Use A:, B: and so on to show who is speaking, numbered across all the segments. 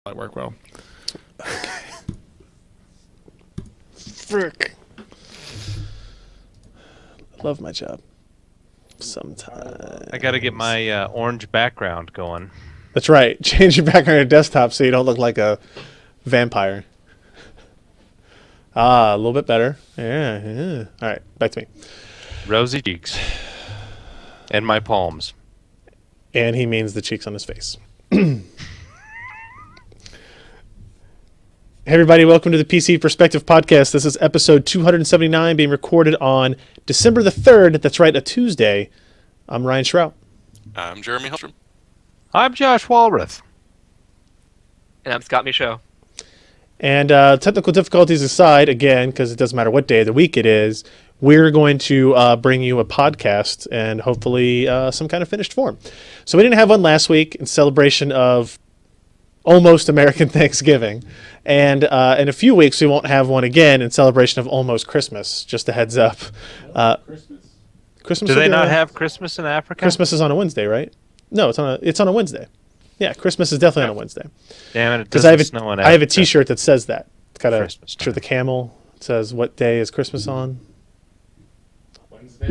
A: That work well.
B: Frick. Love my job. Sometimes.
C: I got to get my orange background going.
B: That's right. Change your background to desktop so you don't look like a vampire. Ah, a little bit better. Yeah. All right, back to me.
C: Rosy cheeks. And my palms.
B: And he means the cheeks on his face. Hey everybody, welcome to the PC Perspective Podcast. This is episode 279 being recorded on December the 3rd. That's right, a Tuesday. I'm Ryan Shrout.
D: I'm Jeremy Hellstrom.
C: I'm Josh Walrath.
E: And I'm Scott Michaud.
B: And technical difficulties aside, again, because it doesn't matter what day of the week it is, we're going to bring you a podcast and hopefully some kind of finished form. So we didn't have one last week in celebration of almost American Thanksgiving. And in a few weeks, we won't have one again in celebration of almost Christmas. Just a heads up. Christmas.
C: Do they not have Christmas in Africa?
B: Christmas is on a Wednesday, right? No, it's on a Wednesday. Yeah, Christmas is definitely on a Wednesday.
C: Damn it, it doesn't snow in Africa.
B: I have a T-shirt that says that. It's got a
C: Christmas
B: picture of the camel. It says, what day is Christmas on?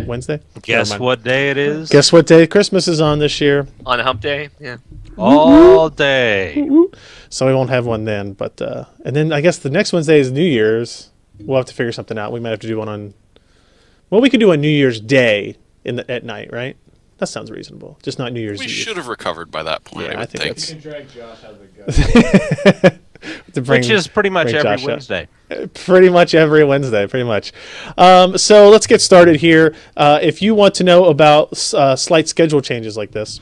B: Wednesday?
C: Guess what day it is?
B: Guess what day Christmas is on this year?
E: On a hump day? Yeah.
C: All day.
B: So we won't have one then. But and then I guess the next Wednesday is New Year's. We'll have to figure something out. We might have to do one on... Well, we could do a New Year's Day at night, right? That sounds reasonable. Just not New Year's Eve.
D: We should have recovered by that point,
B: Yeah,
D: I would think.
B: that's-
A: You can drag Josh out of the gut.
C: Which is pretty much
B: bring
C: every
B: Josh up.
C: Wednesday.
B: Pretty much every Wednesday, pretty much. So let's get started here. If you want to know about slight schedule changes like this,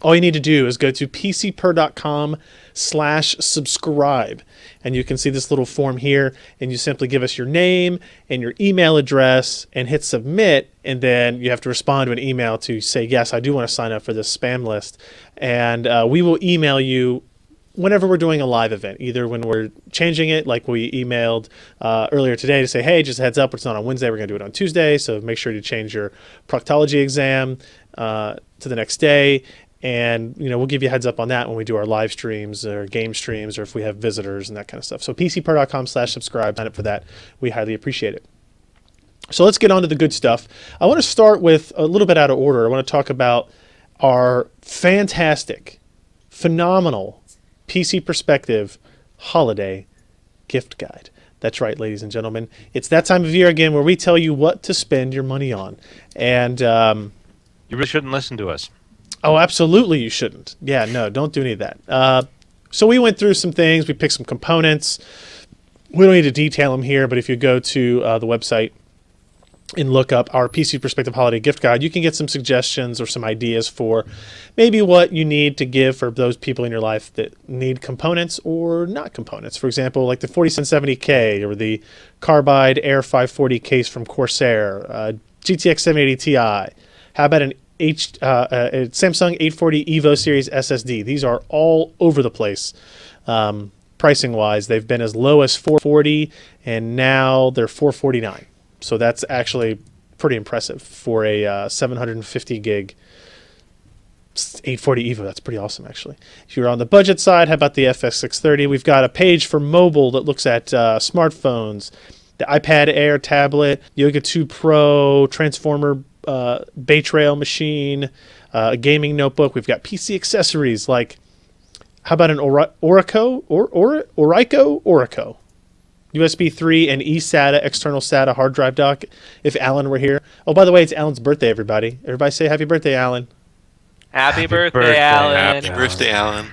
B: all you need to do is go to pcper.com/subscribe. And you can see this little form here, and you simply give us your name and your email address and hit submit, and then you have to respond to an email to say, yes, I do want to sign up for this spam list. And we will email you whenever we're doing a live event, either when we're changing it, like we emailed earlier today to say, hey, just a heads up, it's not on Wednesday, we're going to do it on Tuesday, so make sure to change your proctology exam to the next day. And we'll give you a heads up on that when we do our live streams or game streams or if we have visitors and that kind of stuff. So pcper.com/subscribe, sign up for that. We highly appreciate it. So let's get on to the good stuff. I want to start with a little bit out of order. I want to talk about our fantastic, phenomenal PC Perspective Holiday Gift Guide. That's right, ladies and gentlemen. It's that time of year again where we tell you what to spend your money on. And
C: You really shouldn't listen to us.
B: oh, absolutely you shouldn't. Yeah, no, don't do any of that. So we went through some things. We picked some components. We don't need to detail them here, but if you go to the website and look up our PC Perspective Holiday Gift Guide, you can get some suggestions or some ideas for maybe what you need to give for those people in your life that need components or not components. For example, like the 4770K or the Carbide Air 540 case from Corsair, GTX 780 Ti. How about a Samsung 840 Evo Series SSD? These are all over the place. Pricing wise, they've been as low as $440 and now they're $449. So that's actually pretty impressive for a 750 gig 840 Evo. That's pretty awesome, actually. If you're on the budget side, how about the FX630? We've got a page for mobile that looks at smartphones, the iPad Air tablet, Yoga 2 Pro, Transformer Bay Trail machine, a gaming notebook. We've got PC accessories like, how about an Orico USB 3 and eSATA external SATA hard drive dock if Alan were here. Oh, by the way, it's Alan's birthday, everybody. Everybody say happy birthday, Alan.
E: Happy birthday, Alan.
D: Happy birthday, Alan.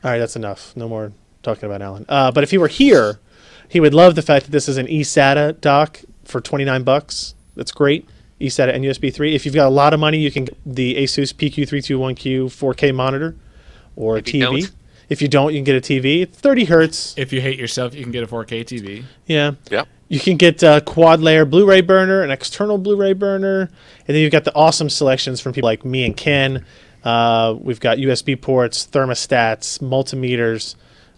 B: All right, that's enough. No more talking about Alan. But if he were here, he would love the fact that this is an eSATA dock for $29. That's great. eSATA and USB 3. If you've got a lot of money, you can get the Asus PQ321Q 4K monitor or a TV. If you don't, you can get a TV. It's 30 hertz.
A: If you hate yourself, you can get a 4K TV.
B: Yeah.
D: Yep.
B: You can get a quad layer Blu-ray burner, an external Blu-ray burner, and then you've got the awesome selections from people like me and Ken. We've got USB ports, thermostats, multimeters,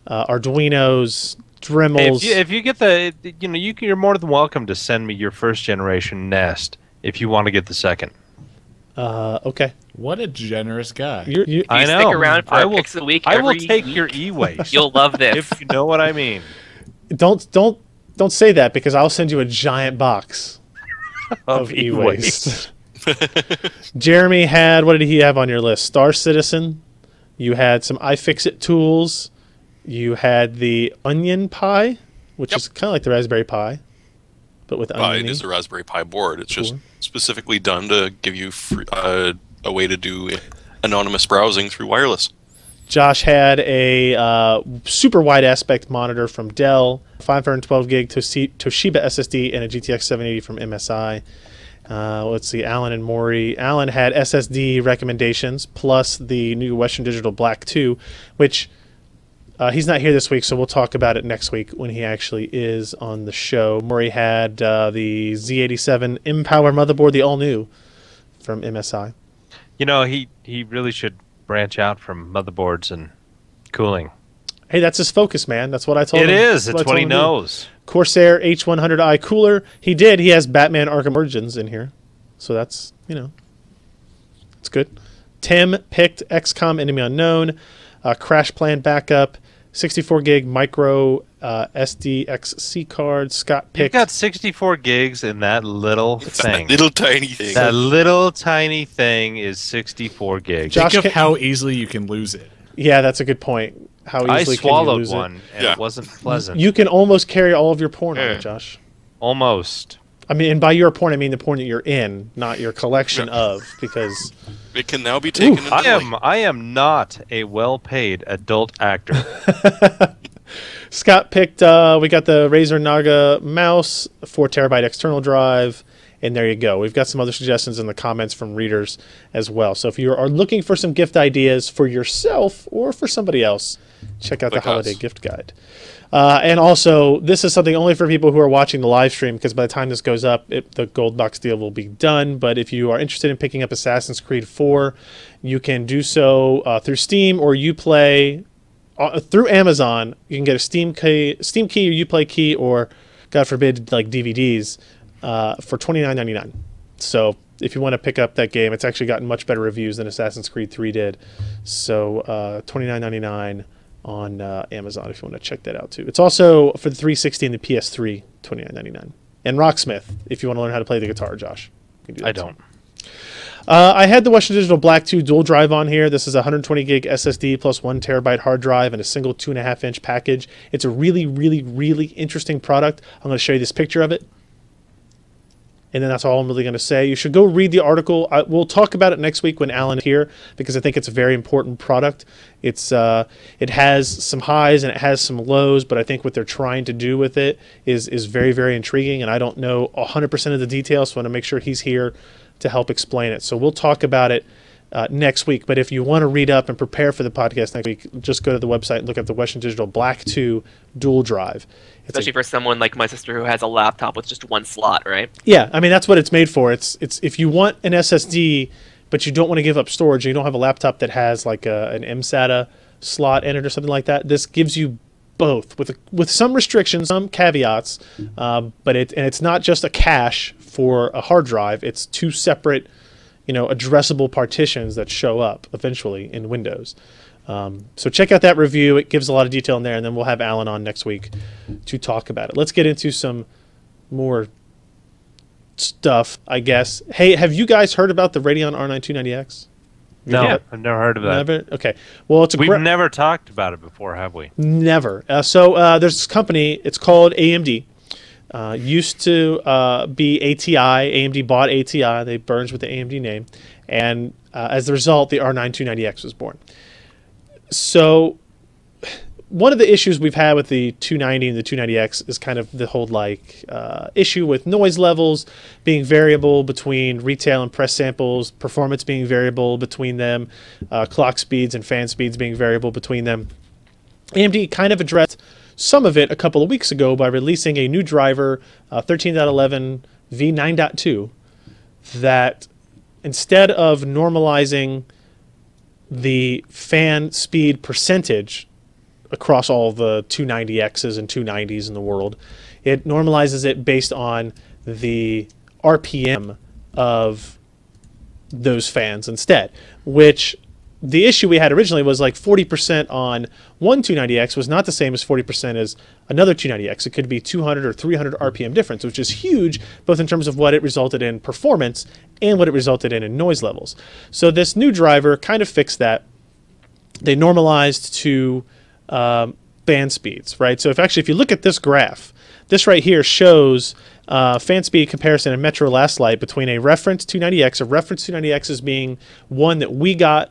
B: Arduinos, Dremels.
C: If you get the, you're more than welcome to send me your first generation Nest if you want to get the second.
B: Okay.
A: What a generous guy.
B: You
C: I
E: If you
C: know.
E: stick around for
C: I
E: a
C: will.
E: picks of the week
C: I will
E: every
C: take
E: week,
C: your e-waste.
E: You'll love this.
C: if you know what I mean.
B: don't say that, because I'll send you a giant box of e-waste. Jeremy had, what did he have on your list? Star Citizen. You had some iFixit tools. You had the Onion Pi, which is kind of like the Raspberry Pi, but with onion.
D: It is a Raspberry Pi board. It's just specifically done to give you a way to do anonymous browsing through wireless.
B: Josh had a super wide aspect monitor from Dell, 512 gig Toshiba SSD, and a GTX 780 from MSI. Let's see, Alan and Maury. Alan had SSD recommendations plus the new Western Digital Black 2, which he's not here this week, so we'll talk about it next week when he actually is on the show. Maury had the Z87 Empower motherboard, the all-new from MSI.
C: You know, he really should branch out from motherboards and cooling.
B: Hey, that's his focus, man. That's what I told him.
C: It is.
B: That's
C: It's what he knows.
B: Corsair H100i cooler. He did. He has Batman Arkham Origins in here. So that's, it's good. Tim picked XCOM Enemy Unknown, Crash Plan Backup, 64 gig micro SDXC card. Scott
C: You've
B: picked.
C: got 64 gigs in that little thing.
D: That little tiny thing.
C: That little tiny thing is 64 gigs.
B: Josh,
A: Think of how easily you can lose it.
B: Yeah, that's a good point. How
C: I
B: easily can you
C: swallowed
B: lose
C: one, and
D: Yeah.
C: it wasn't pleasant.
B: You can almost carry all of your porn on it, Josh.
C: Almost.
B: I mean, and by your porn, I mean the porn that you're in, not your collection of, because
D: It can now be taken into
C: I am not a well-paid adult actor.
B: Scott picked, we got the Razer Naga mouse, 4 terabyte external drive, and there you go. We've got some other suggestions in the comments from readers as well. So if you are looking for some gift ideas for yourself or for somebody else, check out the holiday gift guide. And also, this is something only for people who are watching the live stream, because by the time this goes up, the gold box deal will be done. But if you are interested in picking up Assassin's Creed 4, you can do so through Steam or Uplay. Through Amazon, you can get a Steam key or Uplay key, or, God forbid, like DVDs, for $29.99. So if you want to pick up that game, it's actually gotten much better reviews than Assassin's Creed 3 did. So $29.99 on Amazon if you want to check that out too. It's also for the 360 and the PS3, $29.99. And Rocksmith if you want to learn how to play the guitar, Josh. You can do that
C: I
B: too.
C: don't.
B: I had the Western Digital Black 2 Dual Drive on here. This is a 120 gig SSD plus 1 terabyte hard drive and a single 2.5 inch package. It's a really, really, really interesting product. I'm going to show you this picture of it. And then that's all I'm really going to say. You should go read the article. We'll talk about it next week when Alan is here, because I think it's a very important product. It has some highs and it has some lows, but I think what they're trying to do with it is very, very intriguing. And I don't know 100% of the details, so I want to make sure he's here to help explain it. So we'll talk about it next week. But if you want to read up and prepare for the podcast next week, just go to the website and look up the Western Digital Black 2 Dual Drive.
E: Especially for someone like my sister who has a laptop with just one slot, right?
B: Yeah, I mean, that's what it's made for. It's if you want an SSD, but you don't want to give up storage, and you don't have a laptop that has like an mSATA slot in it or something like that, this gives you both with some restrictions, some caveats, but it's not just a cache for a hard drive. It's two separate, addressable partitions that show up eventually in Windows. So check out that review. It gives a lot of detail in there, and then we'll have Alan on next week to talk about it. Let's get into some more stuff, I guess. Hey, have you guys heard about the Radeon R9 290X?
C: No, I've never heard of that.
B: Never? Okay. Well,
C: We've never talked about it before, have we?
B: Never. So there's this company. It's called AMD. Used to be ATI. AMD bought ATI. They merged with the AMD name. And as a result, the R9 290X was born. So one of the issues we've had with the 290 and the 290X is kind of the whole issue with noise levels being variable between retail and press samples, performance being variable between them, clock speeds and fan speeds being variable between them. AMD kind of addressed some of it a couple of weeks ago by releasing a new driver, 13.11 v9.2, that instead of normalizing the fan speed percentage across all the 290Xs and 290s in the world, it normalizes it based on the RPM of those fans instead, which the issue we had originally was like 40% on one 290X was not the same as 40% as another 290X. It could be 200 or 300 RPM difference, which is huge, both in terms of what it resulted in performance and what it resulted in noise levels. So this new driver kind of fixed that. They normalized to fan speeds, right? So if you look at this graph, this right here shows fan speed comparison in Metro Last Light between a reference 290X, a reference 290X as being one that we got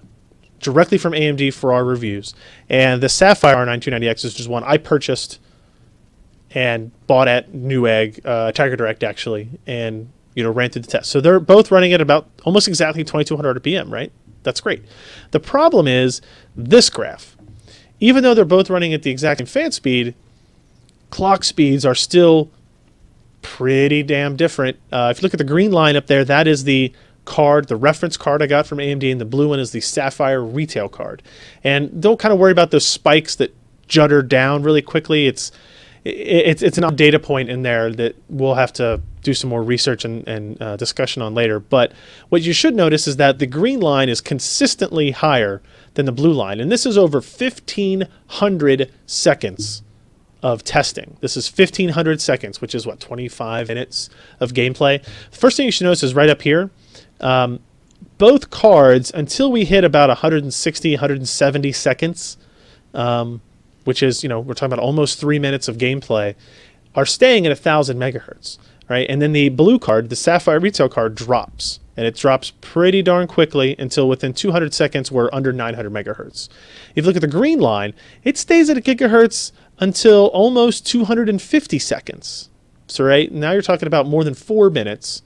B: directly from AMD for our reviews, and the Sapphire R9 290X is just one I purchased and bought at Newegg, Tiger Direct actually, and ran through the test. So they're both running at about almost exactly 2200 RPM, right? That's great. The problem is this graph. Even though they're both running at the exact same fan speed, clock speeds are still pretty damn different. If you look at the green line up there, that is the card, the reference card I got from AMD, and the blue one is the Sapphire retail card. And don't kind of worry about those spikes that judder down really quickly. It's an odd data point in there that we'll have to do some more research and discussion on later. But what you should notice is that the green line is consistently higher than the blue line, and this is over 1,500 seconds of testing. This is 1,500 seconds, which is what, 25 minutes of gameplay. The first thing you should notice is right up here. Both cards, until we hit about 160, 170 seconds, which is, we're talking about almost 3 minutes of gameplay, are staying at 1,000 megahertz, right? And then the blue card, the Sapphire retail card, drops. And it drops pretty darn quickly until within 200 seconds we're under 900 megahertz. If you look at the green line, it stays at a gigahertz until almost 250 seconds. So right now you're talking about more than 4 minutes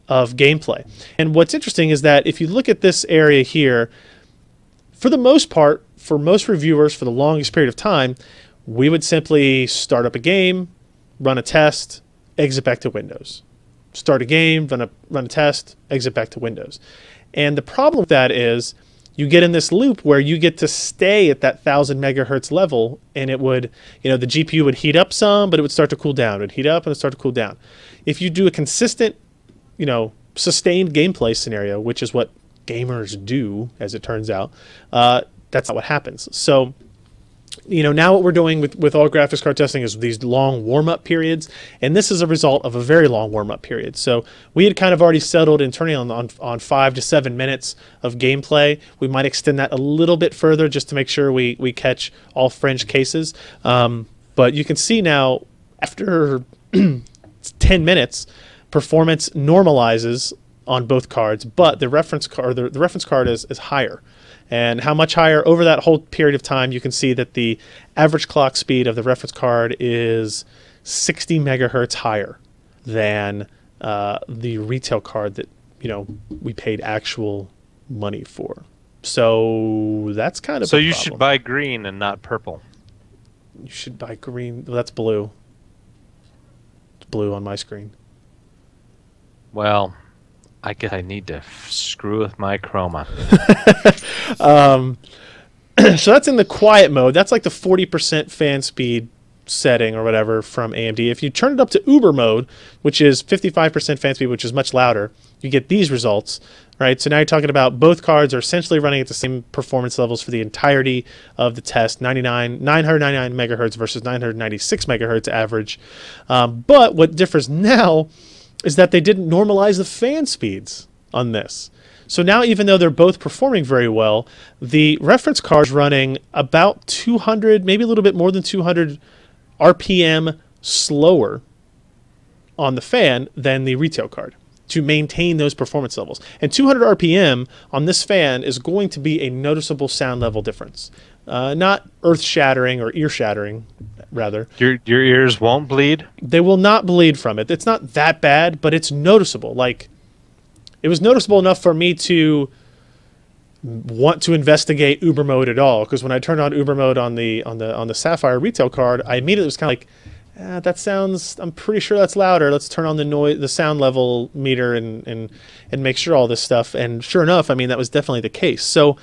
B: of gameplay. And what's interesting is that if you look at this area here, for the most part, for most reviewers, for the longest period of time, we would simply start up a game, run a test, exit back to Windows. Start a game, run a test, exit back to Windows. And the problem with that is you get in this loop where you get to stay at that 1,000 megahertz level, and it would, the GPU would heat up some, but it would start to cool down. It would heat up and it would start to cool down. If you do a consistent, sustained gameplay scenario, which is what gamers do, as it turns out, that's not what happens. So, now what we're doing with all graphics card testing is these long warm-up periods, and this is a result of a very long warm-up period. So we had kind of already settled internally on 5 to 7 minutes of gameplay. We might extend that a little bit further just to make sure we catch all fringe cases. But you can see now, after 10 minutes, performance normalizes on both cards, but the reference card is higher. And how much higher? Over that whole period of time, you can see that the average clock speed of the reference card is 60 megahertz higher than the retail card that we paid actual money for. So that's kind of
C: so you should buy green and not purple.
B: You should buy green. Well, that's blue. It's blue on my screen.
C: Well, I guess I need to screw with my chroma.
B: So that's in the quiet mode. That's like the 40% fan speed setting or whatever from AMD. If you turn it up to Uber mode, which is 55% fan speed, which is much louder, you get these results, right? So now you're talking about both cards are essentially running at the same performance levels for the entirety of the test, 999 megahertz versus 996 megahertz average. But what differs now is that they didn't normalize the fan speeds on this. So now, even though they're both performing very well, the reference card's running about 200, maybe a little bit more than 200 RPM slower on the fan than the retail card to maintain those performance levels. And 200 RPM on this fan is going to be a noticeable sound level difference. Not earth-shattering or ear-shattering, rather.
C: Your ears won't bleed?
B: They will not bleed from it. It's not that bad, but it's noticeable. Like, it was noticeable enough for me to want to investigate Uber mode at all. Because when I turned on Uber mode on the Sapphire retail card, I immediately was kind of like, that sounds. I'm pretty sure that's louder. Let's turn on the sound level meter and make sure all this stuff. And sure enough, I mean, that was definitely the case. So.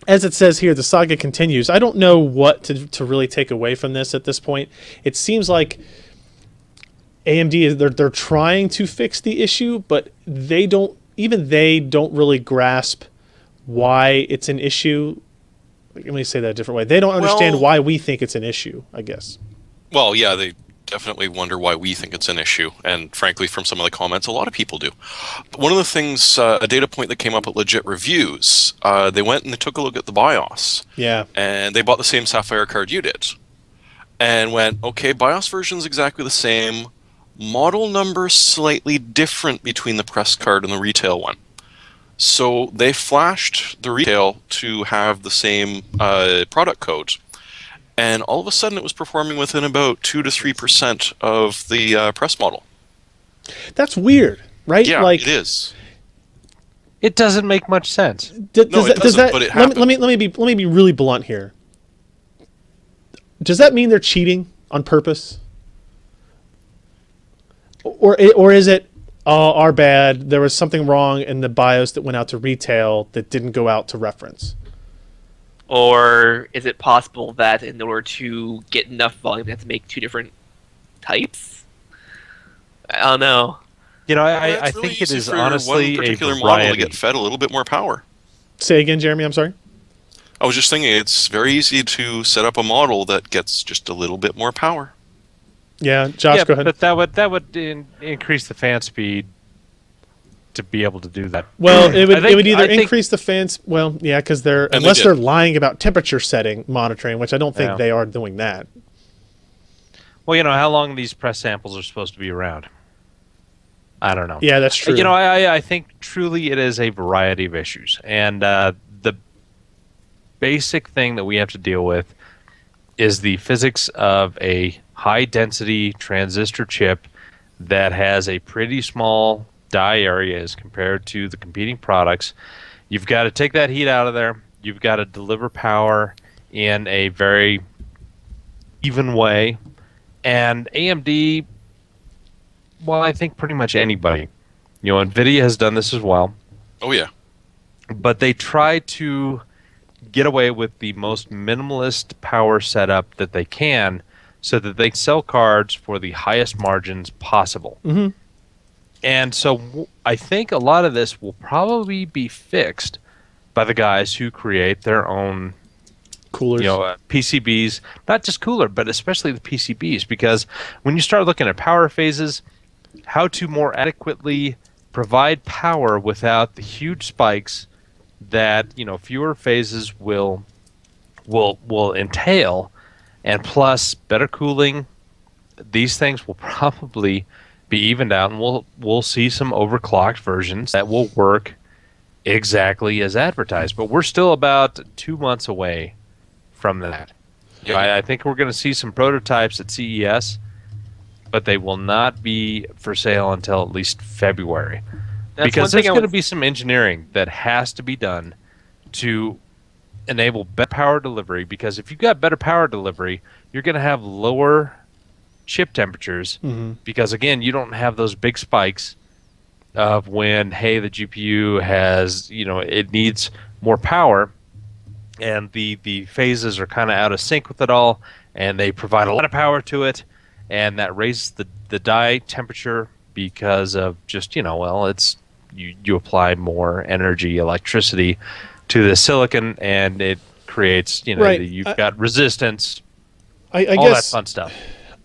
B: As it says here, the saga continues. I don't know what to really take away from this at this point. It seems like AMD is they're trying to fix the issue, but they don't really grasp why it's an issue. Let me say that a different way. They don't understand why we think it's an issue, I guess.
D: Well, yeah, they definitely wonder why we think it's an issue, and frankly, from some of the comments, a lot of people do. But one of the things, a data point that came up at Legit Reviews, they went and they took a look at the BIOS.
B: Yeah.
D: And they bought the same Sapphire card you did. And went, okay, BIOS version's exactly the same, model number slightly different between the press card and the retail one. So they flashed the retail to have the same product code, and all of a sudden it was performing within about 2 to 3% of the press model.
B: That's weird, right?
D: Yeah,
B: like,
D: it is.
C: It doesn't make much sense.
D: But it happened.
B: Let me be really blunt here. Does that mean they're cheating on purpose? Or is it, oh, our bad, there was something wrong in the BIOS that went out to retail that didn't go out to reference?
E: Or is it possible that in order to get enough volume, they have to make 2 different types? I don't know.
C: You know,
D: Well,
C: I
D: it's really
C: think it
D: easy
C: is
D: for
C: honestly
D: one particular
C: a
D: model to
C: variety.
D: get fed a little bit more power.
B: Say again, Jeremy, I'm sorry?
D: I was just thinking it's very easy to set up a model that gets just a little bit more power.
B: Yeah, Josh, go ahead.
C: But that would increase the fan speed to be able to do that.
B: Well, it would either
C: I think-
B: increase the fans. Well, yeah, because
D: they
B: unless
D: did.
B: they're lying about temperature setting monitoring, which I don't think
C: Yeah.
B: they are doing that.
C: Well, you know how long these press samples are supposed to be around. I don't know.
B: Yeah, that's true.
C: You know, I think truly it is a variety of issues, and the basic thing that we have to deal with is the physics of a high-density transistor chip that has a pretty small die area as compared to the competing products. You've got to take that heat out of there. You've got to deliver power in a very even way. And AMD, well, I think pretty much anybody. You know, NVIDIA has done this as well.
D: Oh, yeah.
C: But they try to get away with the most minimalist power setup that they can so that they sell cards for the highest margins possible.
B: Mm-hmm.
C: And so I think a lot of this will probably be fixed by the guys who create their own
B: Coolers.
C: you know, PCBs, not just cooler, but especially the PCBs, because when you start looking at power phases, how to more adequately provide power without the huge spikes that, you know, fewer phases will entail, and plus better cooling, these things will probably be evened out, and we'll see some overclocked versions that will work exactly as advertised. But we're still about 2 months away from that.
D: Yeah.
C: I think we're going to see some prototypes at CES, but they will not be for sale until at least February.
E: That's
C: Because
E: one
C: there's
E: thing I
C: going to
E: was-
C: be some engineering that has to be done to enable better power delivery, because if you've got better power delivery, you're going to have lower chip temperatures, because again, you don't have those big spikes of when, hey, the GPU has, you know, it needs more power, and the phases are kind of out of sync with it all, and they provide a lot of power to it, and that raises the die temperature because of just, you know, well, it's you apply more energy, electricity to the silicon, and it creates, you know,
B: Right.
C: you've got resistance,
B: I
C: all that
B: guess
C: fun stuff.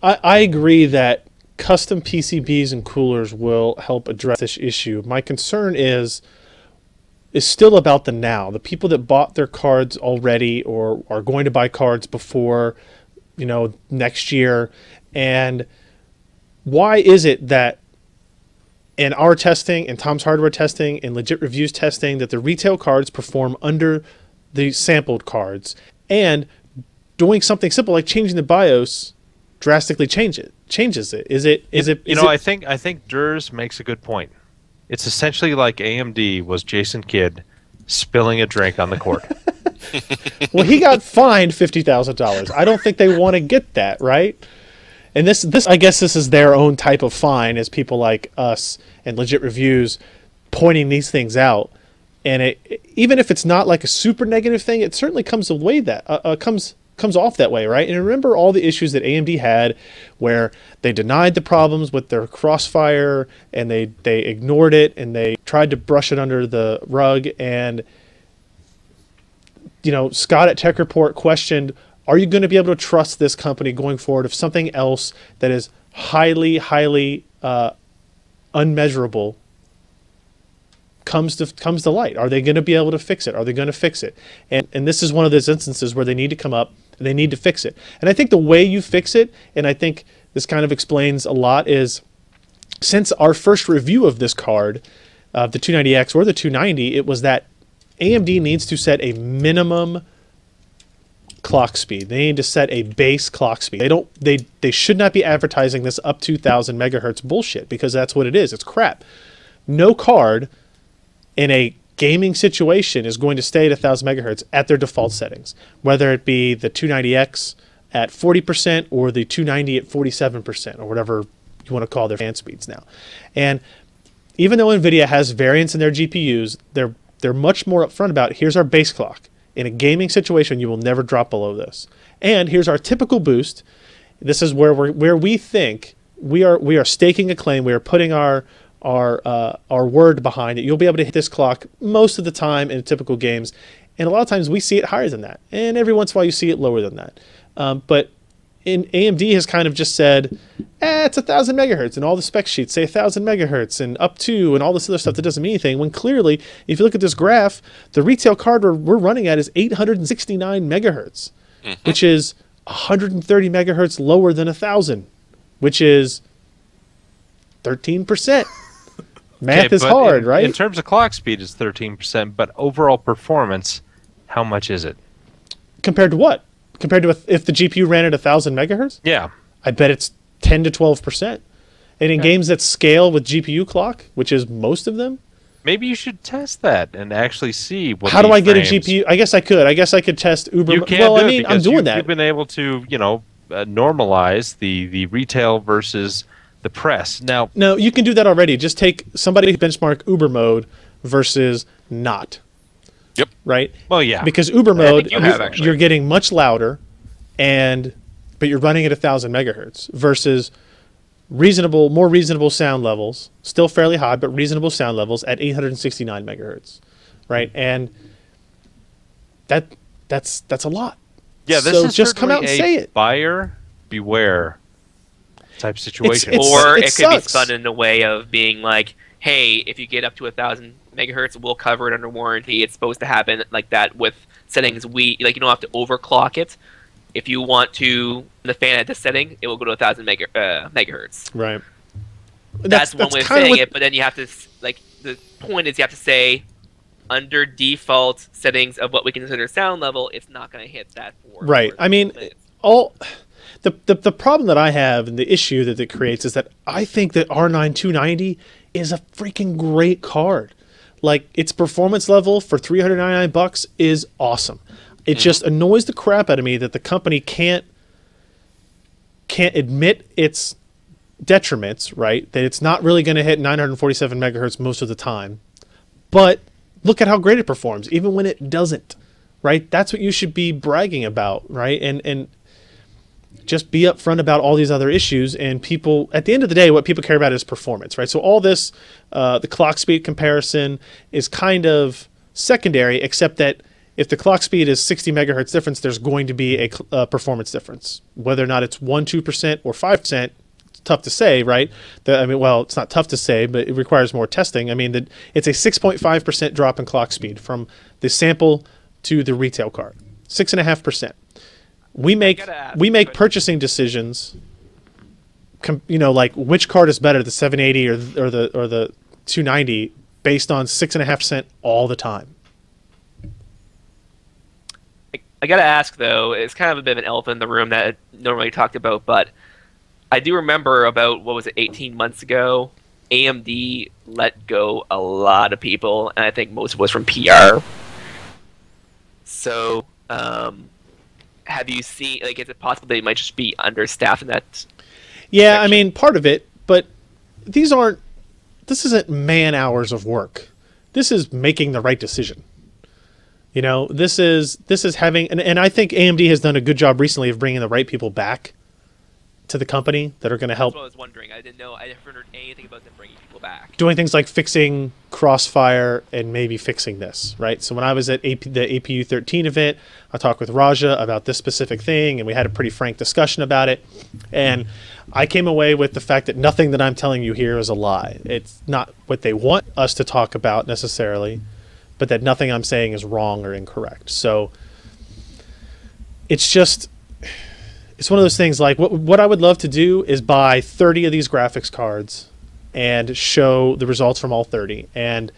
B: I agree that custom PCBs and coolers will help address this issue. My concern is still about the now. The people that bought their cards already or are going to buy cards before, you know, next year. And why is it that in our testing, in Tom's Hardware testing, in Legit Reviews testing, that the retail cards perform under the sampled cards, and doing something simple like changing the BIOS drastically changes it? Is it
C: I think Durs makes a good point. It's essentially like AMD was Jason Kidd spilling a drink on the court.
B: Well, he got fined $50,000. I don't think they want to get that, right? And this I guess this is their own type of fine, as people like us and Legit Reviews pointing these things out. And it, even if it's not like a super negative thing, it certainly comes comes off that way, right? And remember all the issues that AMD had where they denied the problems with their Crossfire and they ignored it and they tried to brush it under the rug. And, you know, Scott at Tech Report questioned, are you going to be able to trust this company going forward if something else that is highly, highly unmeasurable comes to light? Are they going to be able to fix it? Are they going to fix it? And this is one of those instances where they need to come up and they need to fix it. And I think the way you fix it, and I think this kind of explains a lot, is since our first review of this card, the 290X or the 290, it was that AMD needs to set a minimum clock speed. They need to set a base clock speed. They should not be advertising this up to 1000 megahertz bullshit, because that's what it is. It's crap. No card in a gaming situation is going to stay at 1000 megahertz at their default settings, whether it be the 290X at 40% or the 290 at 47% or whatever you want to call their fan speeds now. And even though NVIDIA has variance in their GPUs, they're much more upfront about, here's our base clock. In a gaming situation, you will never drop below this. And here's our typical boost. This is where we think we are staking a claim. We are putting our word behind it. You'll be able to hit this clock most of the time in typical games, and a lot of times we see it higher than that, and every once in a while you see it lower than that. But AMD has kind of just said, it's 1000 megahertz, and all the spec sheets say 1000 megahertz and up to, and all this other stuff that doesn't mean anything, when clearly, if you look at this graph, the retail card we're running at is 869 megahertz, which is 130 megahertz lower than 1000, which is 13%. Math is hard, right?
C: In terms of clock speed, it's 13%, but overall performance, how much is it?
B: Compared to what? Compared to if the GPU ran at 1000 megahertz?
C: Yeah.
B: I bet it's 10 to 12%. And in games that scale with GPU clock, which is most of them,
C: maybe you should test that and actually see what.
B: How do I get a GPU? I guess I could test Uber.
C: You can.
B: Well, I mean, I'm doing that.
C: You've been able to, normalize the retail versus the press. Now,
B: no, you can do that already. Just take somebody benchmark Uber mode versus not.
D: Yep.
B: Right?
C: Well, yeah.
B: Because Uber mode,
E: actually.
B: you're getting much louder, but you're running at 1000 megahertz versus more reasonable sound levels, still fairly high, but reasonable sound levels at 869 megahertz, right? And that's a lot.
C: Yeah, this
B: so
C: is
B: just come out and say it.
C: Buyer beware type situation.
E: Or it could be
B: sucks.
E: spun in a way of being like, hey, if you get up to 1000 megahertz, we'll cover it under warranty. It's supposed to happen like that with settings. You don't have to overclock it. If you want to the fan at this setting, it will go to 1000 megahertz.
B: Right.
E: That's one way of saying it. But then you have to the point is you have to say under default settings of what we consider sound level, it's not going to hit that for.
B: Right. I mean, the problem that I have and the issue that it creates is that I think that R9 290 is a freaking great card. Like, its performance level for $399 is awesome. It just annoys the crap out of me that the company can't admit its detriments, right? That it's not really going to hit 947 megahertz most of the time. But look at how great it performs, even when it doesn't, right? That's what you should be bragging about, right? And just be upfront about all these other issues. And people, at the end of the day, what people care about is performance, right? So all this, the clock speed comparison is kind of secondary, except that if the clock speed is 60 megahertz difference, there's going to be a performance difference. Whether or not it's 1%, 2%, or 5%, it's tough to say, right? It's not tough to say, but it requires more testing. I mean, it's a 6.5% drop in clock speed from the sample to the retail card. 6.5%. We make purchasing decisions, like which card is better, the 780 or the 290, based on 6.5% all the time.
E: I gotta ask though, it's kind of a bit of an elephant in the room that normally talked about, but I do remember about 18 months ago, AMD let go a lot of people, and I think most of it was from PR. So, have you seen, is it possible they might just be understaffed in that?
B: Yeah,
E: section?
B: I mean, part of it, but this isn't man hours of work. This is making the right decision. You know, this is having, and I think AMD has done a good job recently of bringing the right people back to the company that are going to help.
E: That's what I was wondering. I didn't know. I haven't heard anything about them bringing people back.
B: Doing things like fixing Crossfire and maybe fixing this, right? So when I was at the APU 13 event, I talked with Raja about this specific thing, and we had a pretty frank discussion about it. And I came away with the fact that nothing that I'm telling you here is a lie. It's not what they want us to talk about necessarily, but that nothing I'm saying is wrong or incorrect. So it's just, it's one of those things like what I would love to do is buy 30 of these graphics cards and show the results from all 30. And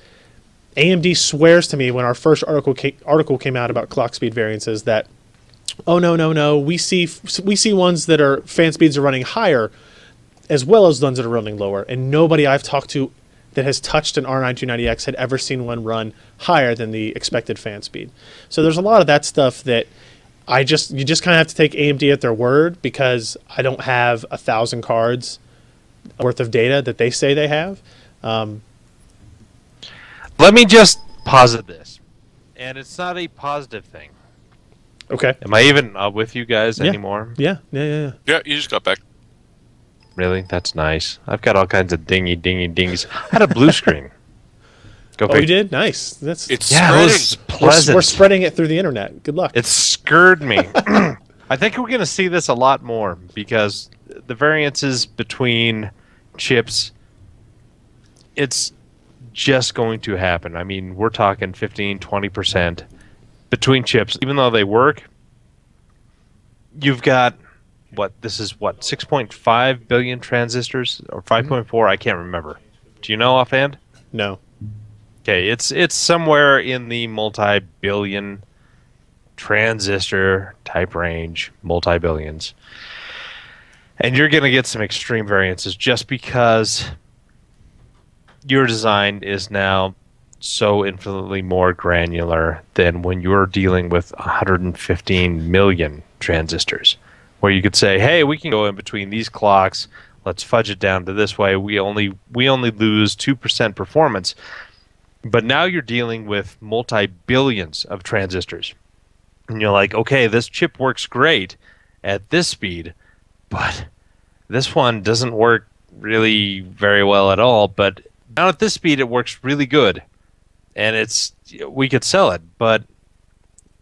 B: AMD swears to me when our first article came out about clock speed variances that, oh, no, we see ones that are fan speeds are running higher as well as ones that are running lower. And nobody I've talked to that has touched an R9 290X had ever seen one run higher than the expected fan speed. So there's a lot of that stuff that you just kind of have to take AMD at their word, because I don't have 1,000 cards worth of data that they say they have.
C: Let me just posit this, and it's not a positive thing.
B: Okay.
C: Am I even with you guys anymore?
B: Yeah,
D: Yeah, you just got back.
C: Really? That's nice. I've got all kinds of dings. I had a blue screen. Go
B: Oh, you did? Nice. It's
C: it
D: spreading.
C: was pleasant.
B: We're spreading it through the internet. Good luck.
C: It scared me. I think we're going to see this a lot more, because the variances between chips, it's just going to happen. I mean, we're talking 15, 20% between chips. Even though they work, you've got, this is 6.5 billion transistors, or 5.4? I can't remember. Do you know offhand?
B: No.
C: Okay, it's somewhere in the multi-billion transistor type range, multi-billions. And you're going to get some extreme variances just because your design is now so infinitely more granular than when you're dealing with 115 million transistors, where you could say, hey, we can go in between these clocks, let's fudge it down to this way, we only lose 2% performance. But now you're dealing with multi-billions of transistors. And you're like, okay, this chip works great at this speed, but this one doesn't work really very well at all. But down at this speed, it works really good. And we could sell it, but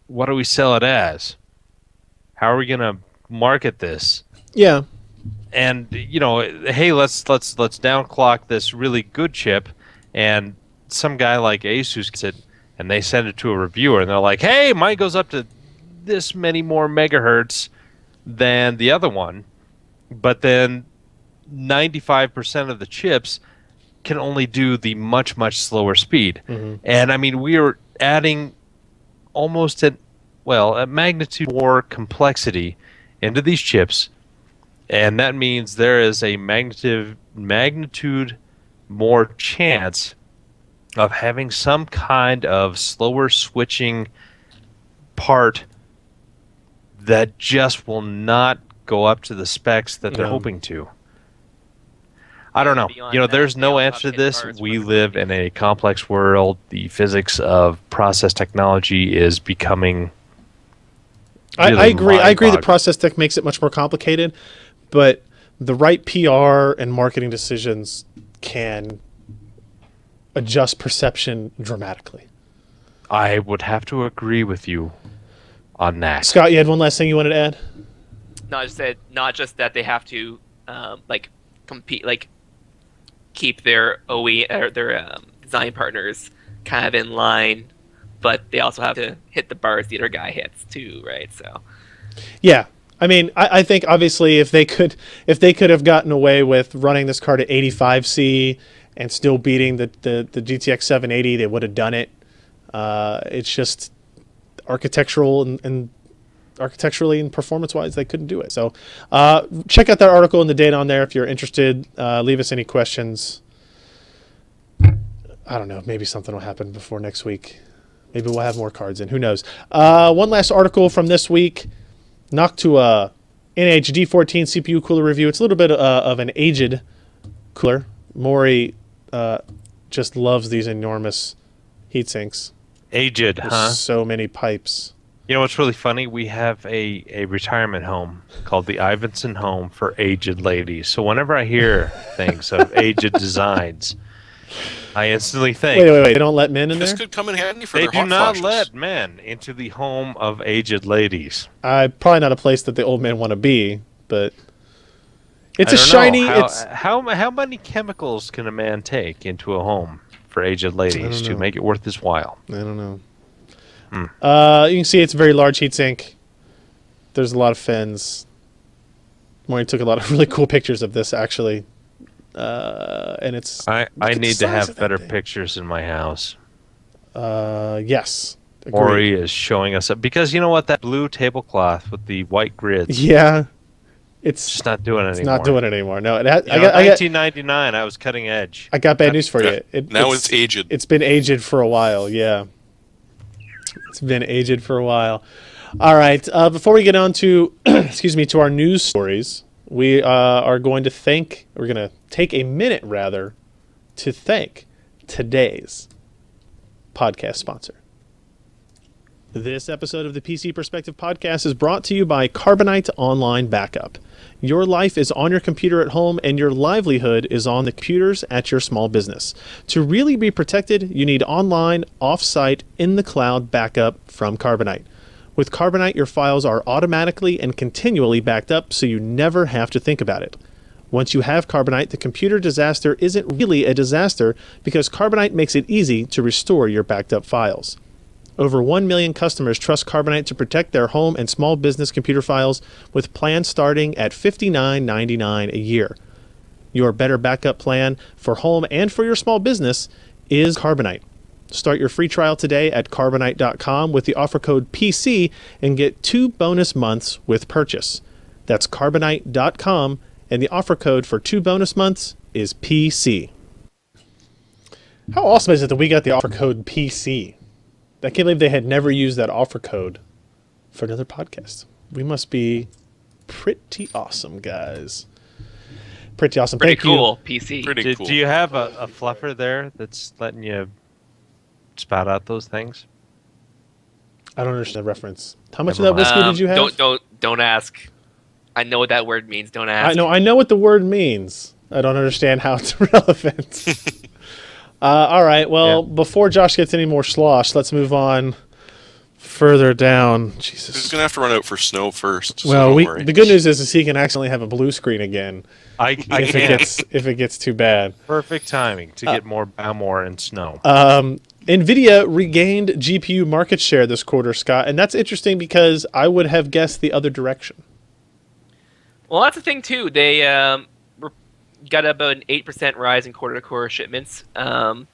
C: what do we sell it as? How are we going to market this?
B: Yeah.
C: And, hey, let's downclock this really good chip, and some guy like Asus gets it, and they send it to a reviewer, and they're like, hey, mine goes up to this many more megahertz than the other one, but then 95% of the chips can only do the much, much slower speed. Mm-hmm. And, I mean, we are adding almost a magnitude more complexity into these chips, and that means there is a magnitude more chance of having some kind of slower switching part that just will not go up to the specs that they're hoping to. I don't know. There's no answer to this. We live in a complex world. The physics of process technology is becoming really
B: I agree that process tech makes it much more complicated, but the right PR and marketing decisions can adjust perception dramatically.
C: I would have to agree with you on that.
B: Scott, you had one last thing you wanted to add?
E: No, I just said not just that they have to compete, keep their OE or their design partners kind of in line, but they also have to hit the bars the other guy hits too, right? So
B: yeah, I mean, I think obviously if they could have gotten away with running this card at 85C and still beating the GTX 780, they would have done it. It's just architecturally and performance-wise, they couldn't do it. So check out that article and the data on there if you're interested. Leave us any questions. I don't know. Maybe something will happen before next week. Maybe we'll have more cards in. Who knows? One last article from this week. Noctua NHD14 CPU cooler review. It's a little bit of an aged cooler. Maury just loves these enormous heat sinks.
C: Aged,
B: There's
C: huh?
B: so many pipes.
C: You know what's really funny? We have a retirement home called the Ivinson Home for Aged Ladies. So whenever I hear things of aged designs, I instantly think,
B: Wait. They don't let men in
D: This
B: there?
D: could come in handy for
C: they
D: their
C: do
D: hot
C: not
D: flashes.
C: let men into the home of aged ladies.
B: Probably not a place that the old men want to be, but it's
C: I
B: a
C: don't
B: shiny.
C: know.
B: It's
C: How many chemicals can a man take into a home for aged ladies to
B: know.
C: make it worth his while?
B: I don't know.
C: Hmm.
B: You can see it's a very large heatsink. There's a lot of fins. Maureen took a lot of really cool pictures of this, actually. And it's...
C: I
B: look at the
C: need to
B: size
C: have
B: of that
C: better
B: thing.
C: pictures in my house.
B: Yes. Agreed.
C: Ori is showing us up because you know what, that blue tablecloth with the white grids,
B: Yeah. It's
C: just not doing it
B: it's
C: anymore.
B: not doing it anymore. No,
C: You know, 1999, I was cutting edge.
B: I got bad news for you.
D: Now it's aged.
B: It's been aged for a while, yeah. It's been aged for a while. All right. Before we get on to, to our news stories, we are going to we're going to take a minute, rather, to thank today's podcast sponsor. This episode of the PC Perspective Podcast is brought to you by Carbonite Online Backup. Your life is on your computer at home, and your livelihood is on the computers at your small business. To really be protected, you need online, off-site, in-the-cloud backup from Carbonite. With Carbonite, your files are automatically and continually backed up, so you never have to think about it. Once you have Carbonite, the computer disaster isn't really a disaster because Carbonite makes it easy to restore your backed up files. Over 1 million customers trust Carbonite to protect their home and small business computer files with plans starting at $59.99 a year. Your better backup plan for home and for your small business is Carbonite. Start your free trial today at Carbonite.com with the offer code PC and get 2 bonus months with purchase. That's Carbonite.com, and the offer code for 2 bonus months is PC. How awesome is it that we got the offer code PC? I can't believe they had never used that offer code for another podcast. We must be pretty awesome, guys. Pretty awesome.
E: Pretty
B: Thank
E: cool, PC.
D: Pretty cool.
C: Do you have a fluffer there that's letting you spout out those things?
B: I don't understand the reference. How much
C: Never
B: of that whiskey
E: mind.
B: did you have?
E: Don't ask. I know what that word means. Don't ask.
B: I know what the word means. I don't understand how it's relevant. All right. Well, before Josh gets any more slosh, let's move on further down.
D: He's
B: Jesus.
D: gonna have to run out for snow first. So
B: Well,
D: don't worry.
B: the good news is he can accidentally have a blue screen again if it gets too bad.
C: Perfect timing to get more and snow.
B: NVIDIA regained GPU market share this quarter, Scott, and that's interesting because I would have guessed the other direction.
E: Well, that's the thing too. They got about an 8% rise in quarter-to-quarter shipments. The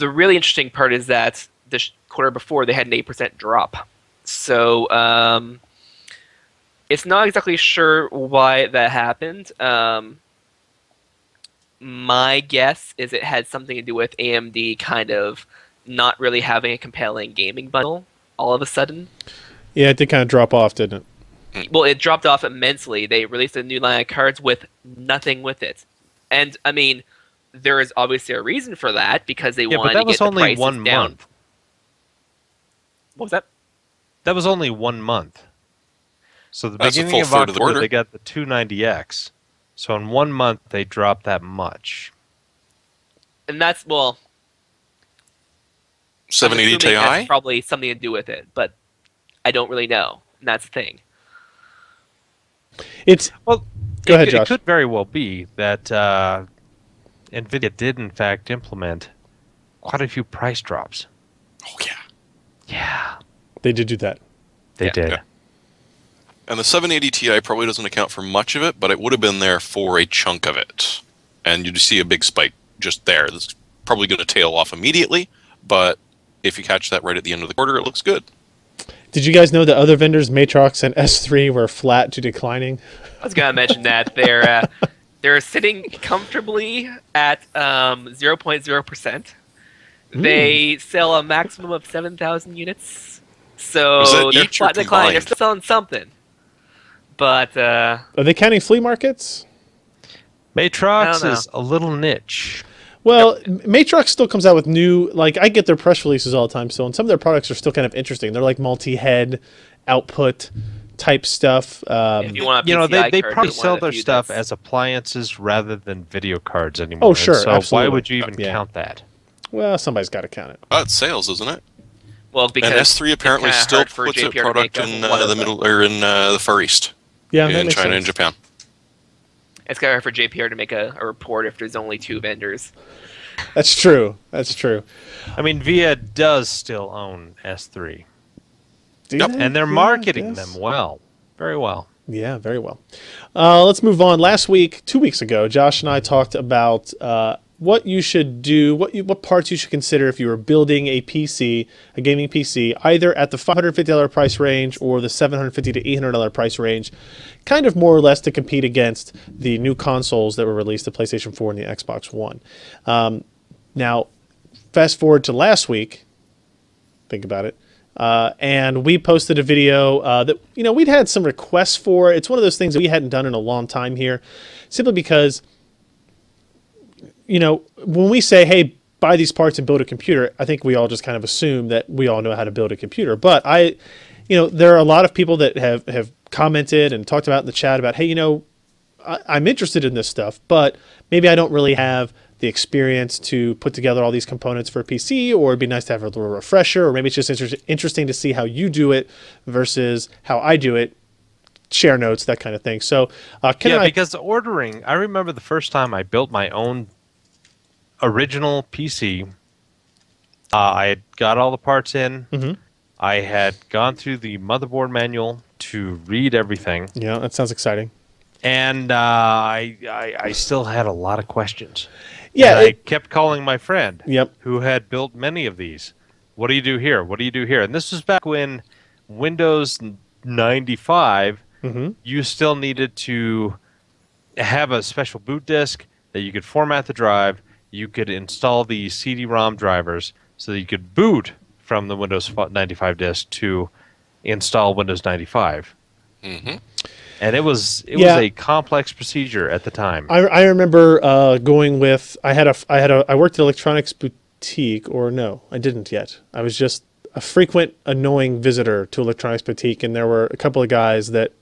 E: really interesting part is that the quarter before they had an 8% drop. So it's not exactly sure why that happened. My guess is it had something to do with AMD kind of not really having a compelling gaming bundle all of a sudden.
B: Yeah, it did kind of drop off, didn't it?
E: Well, it dropped off immensely. They released a new line of cards with nothing with it. And, I mean, there is obviously a reason for that because they
C: Yeah,
E: wanted
C: but that
E: to
C: was
E: get the
C: only
E: prices
C: 1
E: down.
C: month.
E: What was that?
C: That was only 1 month. So the
D: That's a
C: beginning of
D: full third of the
C: October,
D: quarter.
C: they got the 290X. So in 1 month, they dropped that much.
E: And that's, well...
D: 780
E: I'm assuming that's
D: Ti.
E: probably something to do with it, but I don't really know. And that's the thing.
B: It's
C: Well,
B: Go ahead, Josh.
C: It could very well be that NVIDIA did, in fact, implement quite a few price drops.
D: Oh yeah.
C: Yeah,
B: they did do that.
C: they
E: Yeah.
C: did.
D: Yeah. And the 780 Ti probably doesn't account for much of it, but it would have been there for a chunk of it. And you'd see a big spike just there. That's probably going to tail off immediately, but if you catch that right at the end of the quarter, it looks good.
B: Did you guys know that other vendors, Matrox and S3, were flat to declining?
E: I was going to mention that. They're sitting comfortably at 0.0%. They sell a maximum of 7,000 units. So
D: Is that
E: they're
D: each or
E: flat declining. They're
D: combined?
E: still selling something. But
B: Are they counting flea markets?
C: Matrox
E: I don't know.
C: is a little niche.
B: Well, Matrox still comes out with new, like, I get their press releases all the time, so, and some of their products are still kind of interesting. They're like multi-head output type stuff.
E: If you want a
C: You know,
E: PCI
C: they
E: card,
C: probably
E: one
C: sell
E: of the
C: their
E: few
C: stuff
E: that's-
C: as appliances rather than video cards anymore.
B: Oh, sure,
C: So
B: absolutely.
C: why would you even
B: Yeah.
C: count that?
B: Well, somebody's got to count it.
D: It's sales, isn't it?
E: Well, because
D: And S3 apparently
E: it's kinda
D: still
E: hard for
D: puts a
E: JPR to
D: product
E: make
D: in
E: one of
D: the middle or in the Far East,
B: Yeah, that
D: in
B: makes
D: China
B: sense.
D: and Japan.
E: It's kind of hard for JPR to make a report if there's only 2 vendors.
B: That's true. That's true.
C: I mean, VIA does still own S3,
B: Do
D: Yep.
B: they?
C: and they're
B: Yeah, I
C: marketing
B: guess.
C: them well, very well.
B: Yeah, very well. Let's move on. Last week, 2 weeks ago, Josh and I talked about what you should do, what parts you should consider if you were building a PC, a gaming PC, either at the $550 price range or the $750 to $800 price range, kind of more or less to compete against the new consoles that were released, the PlayStation 4 and the Xbox One. Now, fast forward to last week, think about it. And we posted a video that, you know, we'd had some requests for. It's one of those things that we hadn't done in a long time here, simply because, you know, when we say, hey, buy these parts and build a computer, I think we all just kind of assume that we all know how to build a computer. But you know, there are a lot of people that have commented and talked about in the chat about, hey, you know, I'm interested in this stuff, but maybe I don't really have the experience to put together all these components for a PC, or it'd be nice to have a little refresher, or maybe it's just interesting to see how you do it versus how I do it, share notes, that kind of thing. So
C: Because ordering, I remember the first time I built my own original PC, I had got all the parts in.
B: Mm-hmm.
C: I had gone through the motherboard manual to read everything,
B: Yeah, that sounds exciting.
C: and I still had a lot of questions.
B: Yeah,
C: And I kept calling my friend,
B: Yep.
C: who had built many of these. What do you do here? What do you do here? And this was back when Windows 95,
B: Mm-hmm.
C: you still needed to have a special boot disk that you could format the drive. You could install the CD-ROM drivers so that you could boot from the Windows 95 disk to install Windows 95.
D: Mm-hmm.
C: And it was
B: Yeah.
C: a complex procedure at the time.
B: I remember going with I worked at Electronics Boutique, or no, I didn't yet. I was just a frequent annoying visitor to Electronics Boutique, and there were a couple of guys that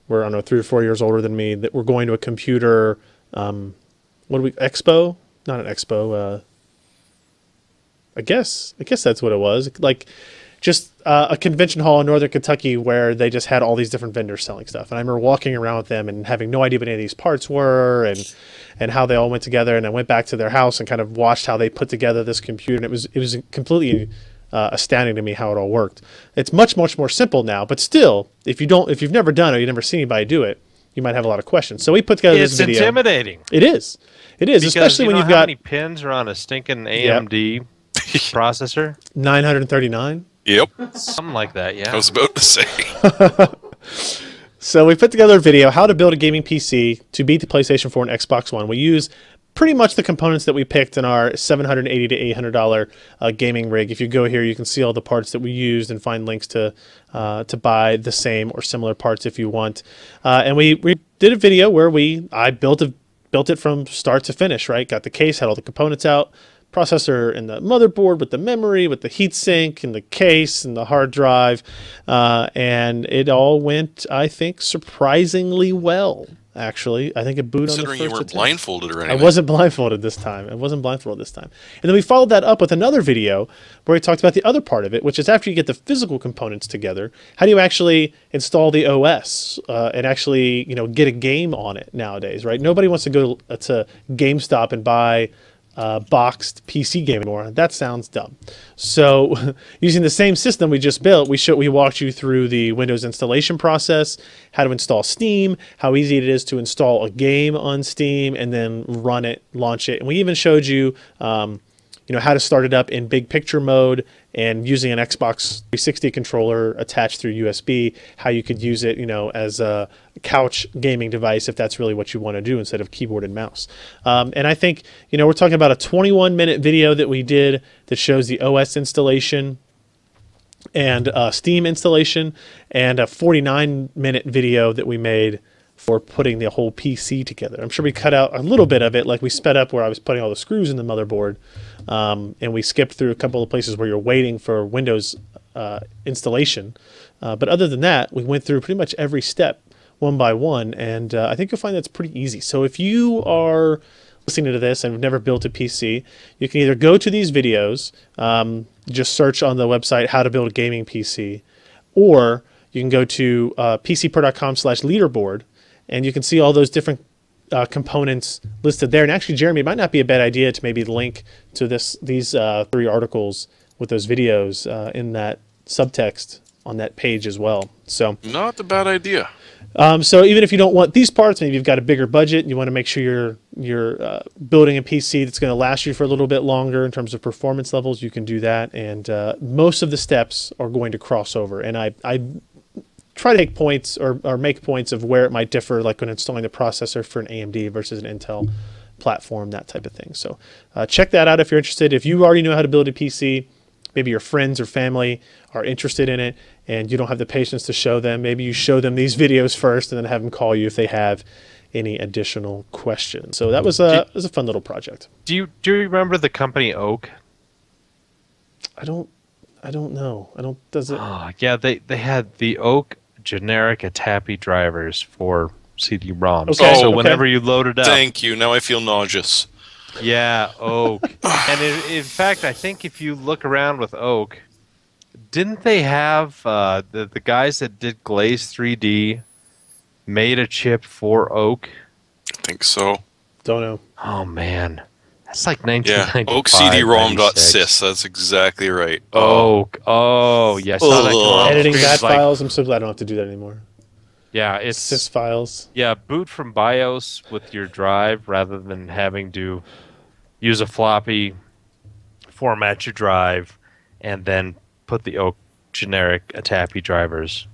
B: were, I don't know, 3 or 4 years older than me that were going to a computer expo? Not an expo. I guess that's what it was. Like just a convention hall in Northern Kentucky where they just had all these different vendors selling stuff. And I remember walking around with them and having no idea what any of these parts were and how they all went together. And I went back to their house and kind of watched how they put together this computer. And it was completely astounding to me how it all worked. It's much more simple now, but still, if you've never done it, or you've never seen anybody do it, you might have a lot of questions. So we put together
C: It's
B: this video.
C: intimidating.
B: It is,
C: Because
B: especially when
C: you know
B: you've
C: how
B: got
C: many pins are on a stinking AMD processor?
B: 939.
D: Yep.
C: Something like that,
D: I
C: yeah.
D: was about to say.
B: So we put together a video, how to build a gaming PC to beat the PlayStation 4 and Xbox One. We use pretty much the components that we picked in our $780 to $800 gaming rig. If you go here, you can see all the parts that we used and find links to buy the same or similar parts if you want. And we did a video where I built it from start to finish, right? Got the case, had all the components out, processor and the motherboard with the memory, with the heatsink and the case and the hard drive. And it all went, I think, surprisingly well, actually. I think it booted on the first
D: Considering you weren't
B: attempt.
D: blindfolded or
B: I
D: anything.
B: wasn't blindfolded this time. And then we followed that up with another video where we talked about the other part of it, which is after you get the physical components together, how do you actually install the OS and actually, you know, get a game on it nowadays, right? Nobody wants to go to GameStop and buy boxed PC game anymore. That sounds dumb. So using the same system we just built, we walked you through the Windows installation process, how to install Steam, how easy it is to install a game on Steam and then run it, launch it. And we even showed you, you know, how to start it up in big picture mode and using an Xbox 360 controller attached through USB, how you could use it, you know, as a couch gaming device if that's really what you want to do instead of keyboard and mouse. And I think, you know, we're talking about a 21-minute video that we did that shows the OS installation and Steam installation, and a 49-minute video that we made for putting the whole PC together. I'm sure we cut out a little bit of it, like we sped up where I was putting all the screws in the motherboard, and we skipped through a couple of places where you're waiting for Windows installation. But other than that, we went through pretty much every step one by one, and I think you'll find that's pretty easy. So if you are listening to this and have never built a PC, you can either go to these videos, just search on the website how to build a gaming PC, or you can go to pcpro.com/leaderboard, and you can see all those different components listed there. And actually, Jeremy, it might not be a bad idea to maybe link to these 3 articles with those videos in that subtext on that page as well. So
D: Not a bad idea.
B: so even if you don't want these parts, maybe you've got a bigger budget and you want to make sure you're building a PC that's going to last you for a little bit longer in terms of performance levels, you can do that. And most of the steps are going to cross over. And I try to make points or make points of where it might differ, like when installing the processor for an AMD versus an Intel platform, that type of thing. So check that out if you're interested. If you already know how to build a PC, maybe your friends or family are interested in it and you don't have the patience to show them, maybe you show them these videos first and then have them call you if they have any additional questions. So that was a fun little project.
C: Do you remember the company Oak?
B: I don't know. Does it?
C: Oh, yeah, they had the Oak generic Atapi drivers for CD-ROMs.
B: Okay,
C: So
B: okay.
C: whenever you load it up,
D: Thank you. Now I feel nauseous.
C: yeah, Oak. And in fact, I think if you look around with Oak, didn't they have the guys that did Glaze 3D made a chip for Oak?
D: I think so.
B: Don't know.
C: Oh man, that's like
D: Yeah.
C: 1995.
D: Oak CD-ROM.sys.
C: 96.
D: That's exactly right.
C: Oak. Oh yes.
D: Ugh.
B: Editing
C: Screens
B: bat files. I'm so glad I don't have to do that anymore.
C: Yeah, it's
B: Sys files.
C: yeah. Boot from BIOS with your drive rather than having to use a floppy, format your drive, and then put the Oak generic Atapi drivers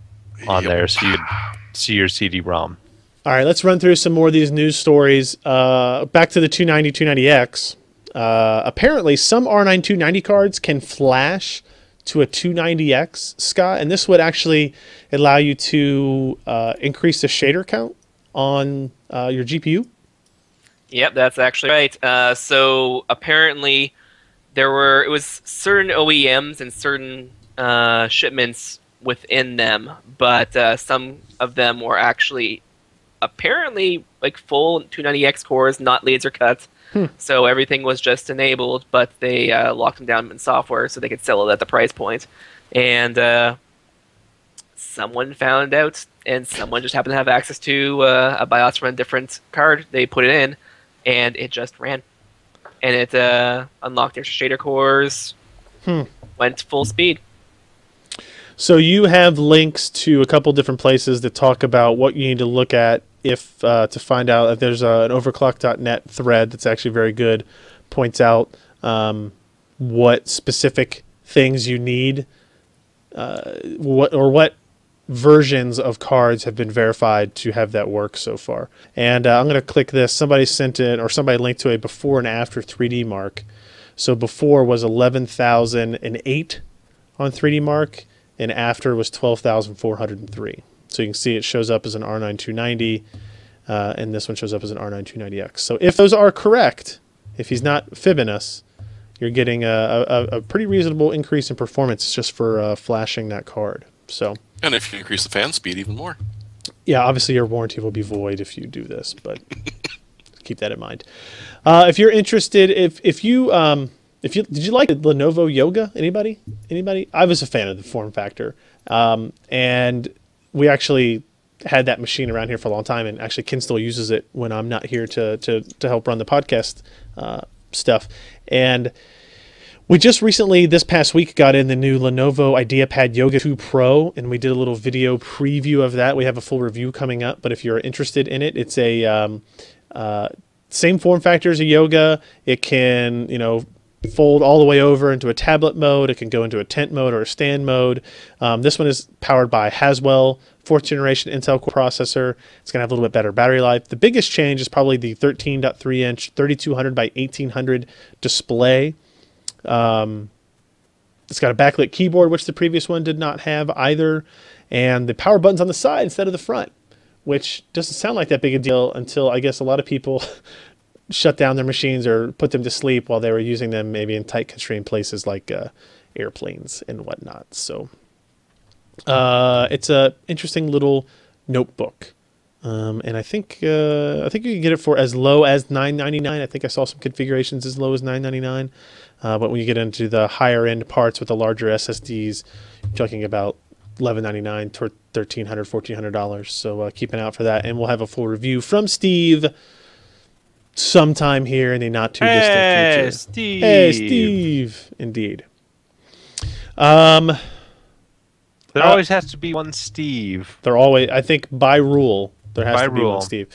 C: on
D: Yep.
C: there so you could see your CD-ROM.
B: All right, let's run through some more of these news stories. Back to the 290, 290X. Apparently, some R9 290 cards can flash to a 290X, Scott, and this would actually allow you to increase the shader count on your GPU.
E: Yep, that's actually right. So apparently, it was certain OEMs and certain shipments within them, but some of them were actually apparently like full 290X cores, not laser cut. So everything was just enabled, but they locked them down in software so they could sell it at the price point. And someone found out, and someone just happened to have access to a BIOS from a different card. They put it in, and it just ran. And it unlocked extra shader cores, went full speed.
B: So you have links to a couple different places that talk about what you need to look at if to find out if there's an overclock.net thread that's actually very good, points out what specific things you need, what versions of cards have been verified to have that work so far. And I'm going to click this. Somebody sent in, or somebody linked to a before and after 3D Mark. So before was 11,008 on 3D Mark, and after was 12,403. So you can see it shows up as an R9 290, and this one shows up as an R9 290X. So if those are correct, if he's not fibbing us, you're getting a pretty reasonable increase in performance just for flashing that card. So,
D: And if you increase the fan speed even more.
B: yeah, obviously your warranty will be void if you do this, but keep that in mind. If you're interested, if you did you like the Lenovo Yoga? Anybody? I was a fan of the form factor, and we actually had that machine around here for a long time, and actually Ken still uses it when I'm not here to help run the podcast stuff. And we just recently, this past week, got in the new Lenovo Ideapad Yoga 2 Pro, and we did a little video preview of that. We have a full review coming up, but if you're interested in it, it's a same form factor as a Yoga. It can, fold all the way over into a tablet mode. It can go into a tent mode or a stand mode. This one is powered by Haswell, 4th generation Intel Core processor. It's going to have a little bit better battery life. The biggest change is probably the 13.3 inch 3200 by 1800 display. It's got a backlit keyboard, which the previous one did not have either. And the power button's on the side instead of the front, which doesn't sound like that big a deal until I guess a lot of people shut down their machines or put them to sleep while they were using them maybe in tight constrained places like airplanes and whatnot. So it's a interesting little notebook. And I think you can get it for as low as $9.99. I think I saw some configurations as low as $9.99. But when you get into the higher end parts with the larger SSDs, you're talking about $11.99 to $1,300, $1,400. So keep an eye out for that. And we'll have a full review from Steve sometime here in the not too distant future.
C: Steve.
B: Hey, Steve. Indeed.
C: There always has to be one Steve.
B: They're always, I think, by rule, there has
C: By
B: to be
C: rule.
B: one Steve.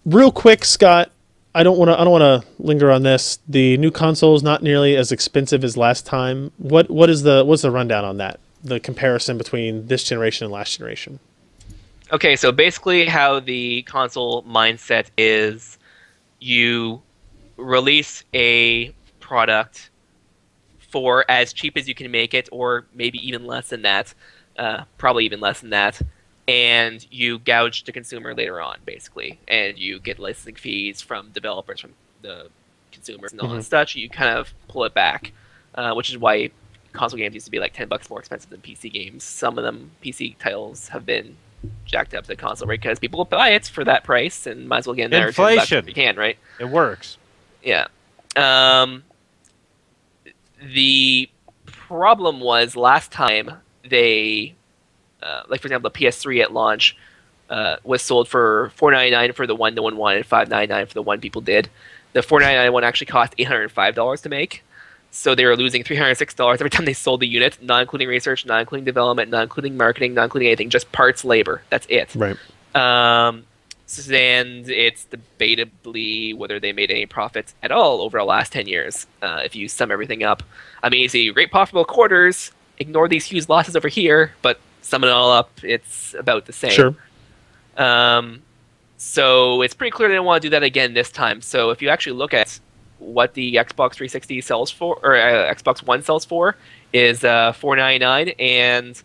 B: Real quick, Scott. I don't want to linger on this. The new console is not nearly as expensive as last time. What's the rundown on that? The comparison between this generation and last generation.
E: Okay, so basically how the console mindset is, you release a product for as cheap as you can make it, or maybe even less than that, probably even less than that, and you gouge the consumer later on, basically, and you get licensing fees from developers, from the consumers, and all that stuff. You kind of pull it back, which is why console games used to be like $10 more expensive than PC games. Some of them PC titles have been jacked up to the console rate because people will buy it for that price and might as well get in there
C: Inflation.
E: if you can, right?
C: It works.
E: Yeah. The problem was last time they, like for example, the PS3 at launch was sold for $499 for the one no one wanted, $599 for the one people did. The $499 one actually cost $805 to make. So they were losing $306 every time they sold the unit, not including research, not including development, not including marketing, not including anything, just parts, labor. That's it.
B: Right.
E: And it's debatably whether they made any profits at all over the last 10 years, if you sum everything up. I mean, you see great profitable quarters, ignore these huge losses over here, but sum it all up, it's about the same.
B: Sure.
E: So it's pretty clear they don't want to do that again this time. So if you actually look at what the Xbox 360 sells for, or Xbox One sells for, is $499, and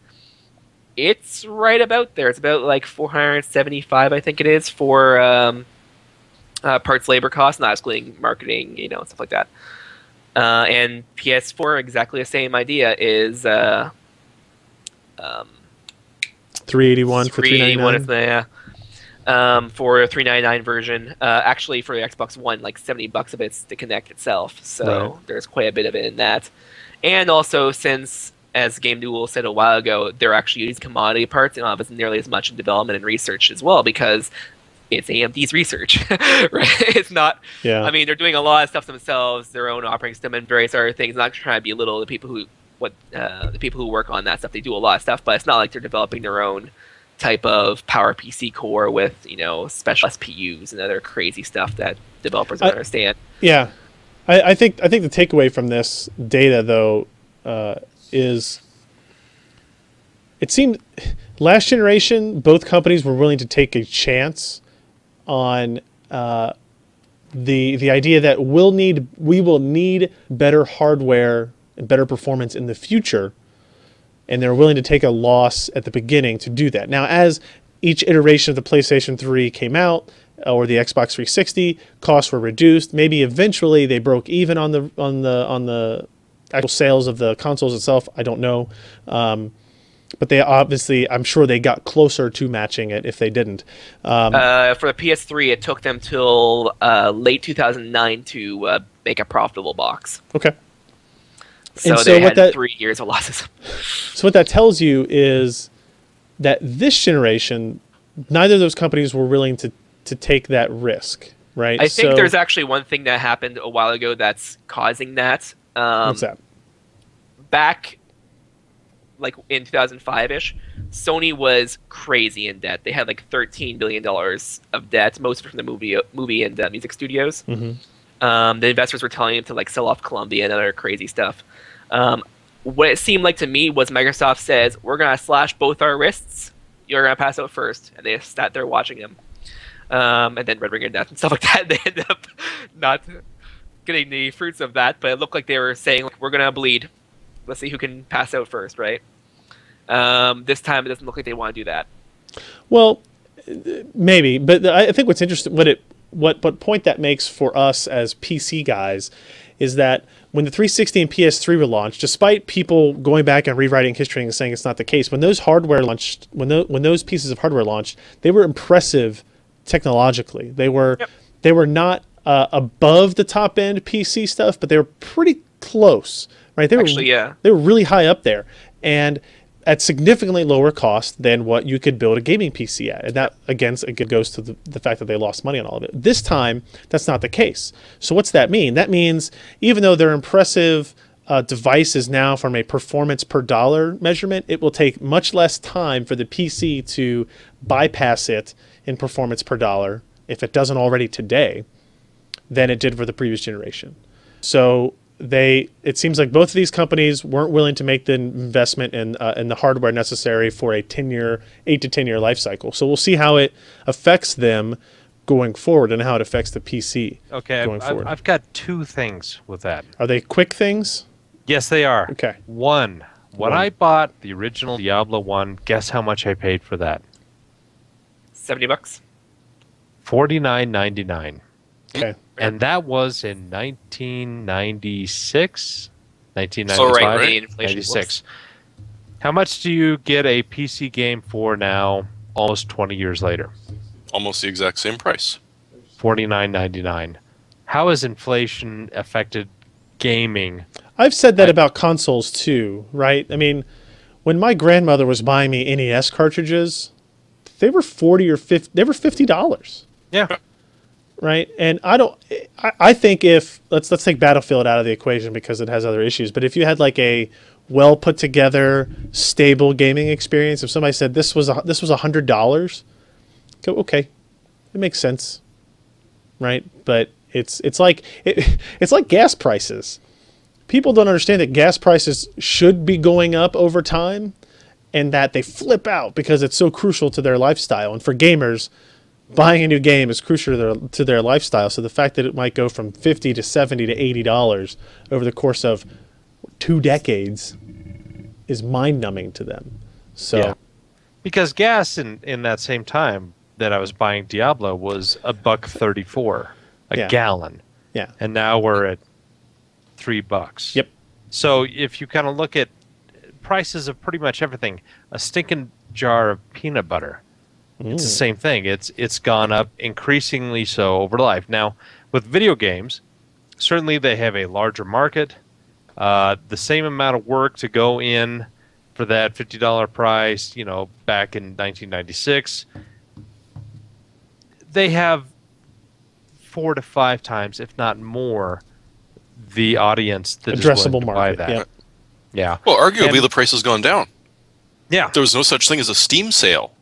E: it's right about there. It's about like $475, I think it is, for parts, labor costs, not excluding marketing, stuff like that. And PS4, exactly the same idea, is
B: $381 for $399.
E: Yeah. For a $399 version. Actually, for the Xbox One, like $70 of it's to connect itself. So
B: Right.
E: there's quite a bit of it in that. And also, since, as Game Duel said a while ago, they're actually using commodity parts, and not nearly as much in development and research as well, because it's AMD's research, right? It's not.
B: Yeah.
E: I mean, they're doing a lot of stuff themselves, their own operating system and various other things. I'm not trying to belittle the people who work on that stuff. They do a lot of stuff, but it's not like they're developing their own type of power PC core with special SPUs and other crazy stuff that developers don't understand.
B: Yeah, I think the takeaway from this data though is it seemed last generation both companies were willing to take a chance on the idea that we will need better hardware and better performance in the future. And they're willing to take a loss at the beginning to do that. Now, as each iteration of the PlayStation 3 came out, or the Xbox 360, costs were reduced. Maybe eventually they broke even on the actual sales of the consoles itself. I don't know, but they obviously, I'm sure they got closer to matching it if they didn't.
E: For the PS3, it took them till late 2009 to make a profitable box.
B: Okay.
E: So,
B: and so
E: they
B: what
E: had 3 years of losses.
B: So what that tells you is that this generation, neither of those companies were willing to take that risk, right?
E: I think there's actually one thing that happened a while ago that's causing that.
B: What's that?
E: Back, like in 2005-ish, Sony was crazy in debt. They had like $13 billion of debt, most of it from the movie and music studios.
B: Mm-hmm.
E: The investors were telling them to like sell off Columbia and other crazy stuff. What it seemed like to me was Microsoft says, we're going to slash both our wrists. You're going to pass out first. And they sat there watching them. And then Red Ring of Death and stuff like that. They ended up not getting the fruits of that. But it looked like they were saying, like, we're going to bleed. Let's see who can pass out first, right? This time it doesn't look like they want to do that.
B: Well, maybe, but I think what's interesting, what point that makes for us as PC guys, is that when the 360 and PS3 were launched, despite people going back and rewriting history and saying it's not the case, when those hardware launched, when those pieces of hardware launched, they were impressive technologically. They were not above the top end PC stuff, but they were pretty close, right? They were really high up there, and at significantly lower cost than what you could build a gaming PC at. And that, again, goes to the fact that they lost money on all of it. This time, that's not the case. So what's that mean? That means even though they're impressive devices now from a performance per dollar measurement, it will take much less time for the PC to bypass it in performance per dollar, if it doesn't already today, than it did for the previous generation. So it seems like both of these companies weren't willing to make the investment in the hardware necessary for a 8 to 10 year life cycle. So we'll see how it affects them going forward and how it affects the PC going forward.
C: I've got two things with that.
B: Are they quick things?
C: Yes, they are.
B: Okay.
C: When I bought the original Diablo 1, guess how much I paid for that?
E: $70.
C: $49.99.
B: Okay.
C: And that was in 1996, 1995,
E: So right, the inflation
C: 96. How much do you get a PC game for now, almost 20 years later?
D: Almost the exact same price.
C: $49.99. How has inflation affected gaming?
B: I've said that about consoles too, right? I mean, when my grandmother was buying me NES cartridges, they were $40 or $50. They were $50.
C: Yeah.
B: Right, and I think if let's take Battlefield out of the equation because it has other issues. But if you had like a well put together, stable gaming experience, if somebody said this was $100, go okay, it makes sense, right? But it's like gas prices. People don't understand that gas prices should be going up over time, and that they flip out because it's so crucial to their lifestyle. And for gamers, buying a new game is crucial to their lifestyle. So the fact that it might go from $50 to $70 to $80 over the course of 2 decades is mind-numbing to them. So,
C: yeah. Because gas in that same time that I was buying Diablo was $1.34 a gallon.
B: Yeah.
C: And now we're at $3.
B: Yep.
C: So if you kind of look at prices of pretty much everything, a stinking jar of peanut butter. It's the same thing. It's gone up increasingly so over life. Now, with video games, certainly they have a larger market, the same amount of work to go in for that $50 price, back in 1996. They have 4 to 5 times, if not more, the audience that
B: addressable
C: is willing to
B: market.
C: buy that.
B: Yep.
C: Yeah.
D: Well, arguably the price has gone down.
C: Yeah.
D: There was no such thing as a Steam sale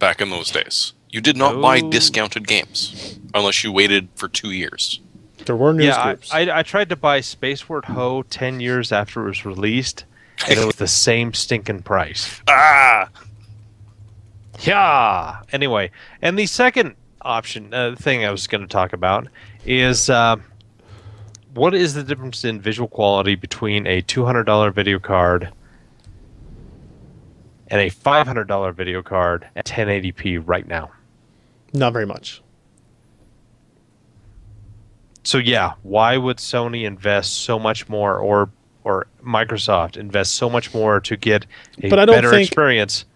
D: back in those days. You did not buy discounted games unless you waited for 2 years.
B: There were news groups.
C: I tried to buy Spaceward Ho 10 years after it was released, and it was the same stinking price.
D: Ah!
C: Yeah. Anyway, and the second option, thing I was going to talk about is what is the difference in visual quality between a $200 video card and a $500 video card at 1080p right now?
B: Not very much.
C: So yeah, why would Sony invest so much more, or Microsoft invest so much more to get a better experience?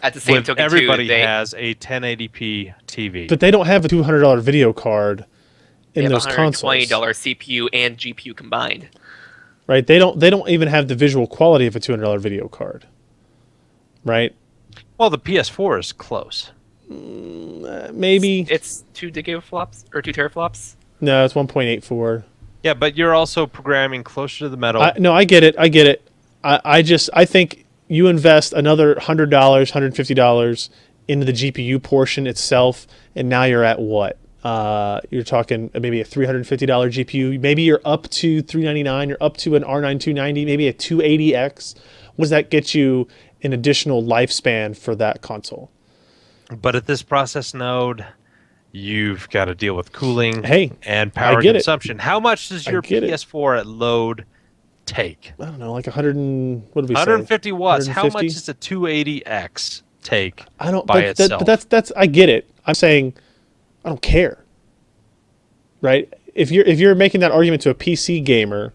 E: At the same token,
C: everybody has a 1080p TV,
B: but they don't have a $200 video card in those consoles.
E: $120 CPU and GPU combined.
B: Right? They don't even have the visual quality of a $200 video card. Right?
C: Well, the PS4 is close.
B: Maybe
E: it's 2 gigaflops or 2 teraflops.
B: No, it's 1.84.
C: Yeah, but you're also programming closer to the metal.
B: No, I get it. I think you invest another $100, $150 into the GPU portion itself, and now you're at what? You're talking maybe a $350 GPU. Maybe you're up to $399. You're up to an R9 290, maybe a 280X. What does that get you in additional lifespan for that console?
C: But at this process node, you've got to deal with cooling and power consumption. How much does your PS4 at load take?
B: I don't know, like 100 and what did we
C: 150
B: say?
C: watts.
B: 150?
C: How much is a 280X? take
B: I don't.
C: by
B: But,
C: itself.
B: but that's I get it. I'm saying I don't care. Right? If you're making that argument to a PC gamer,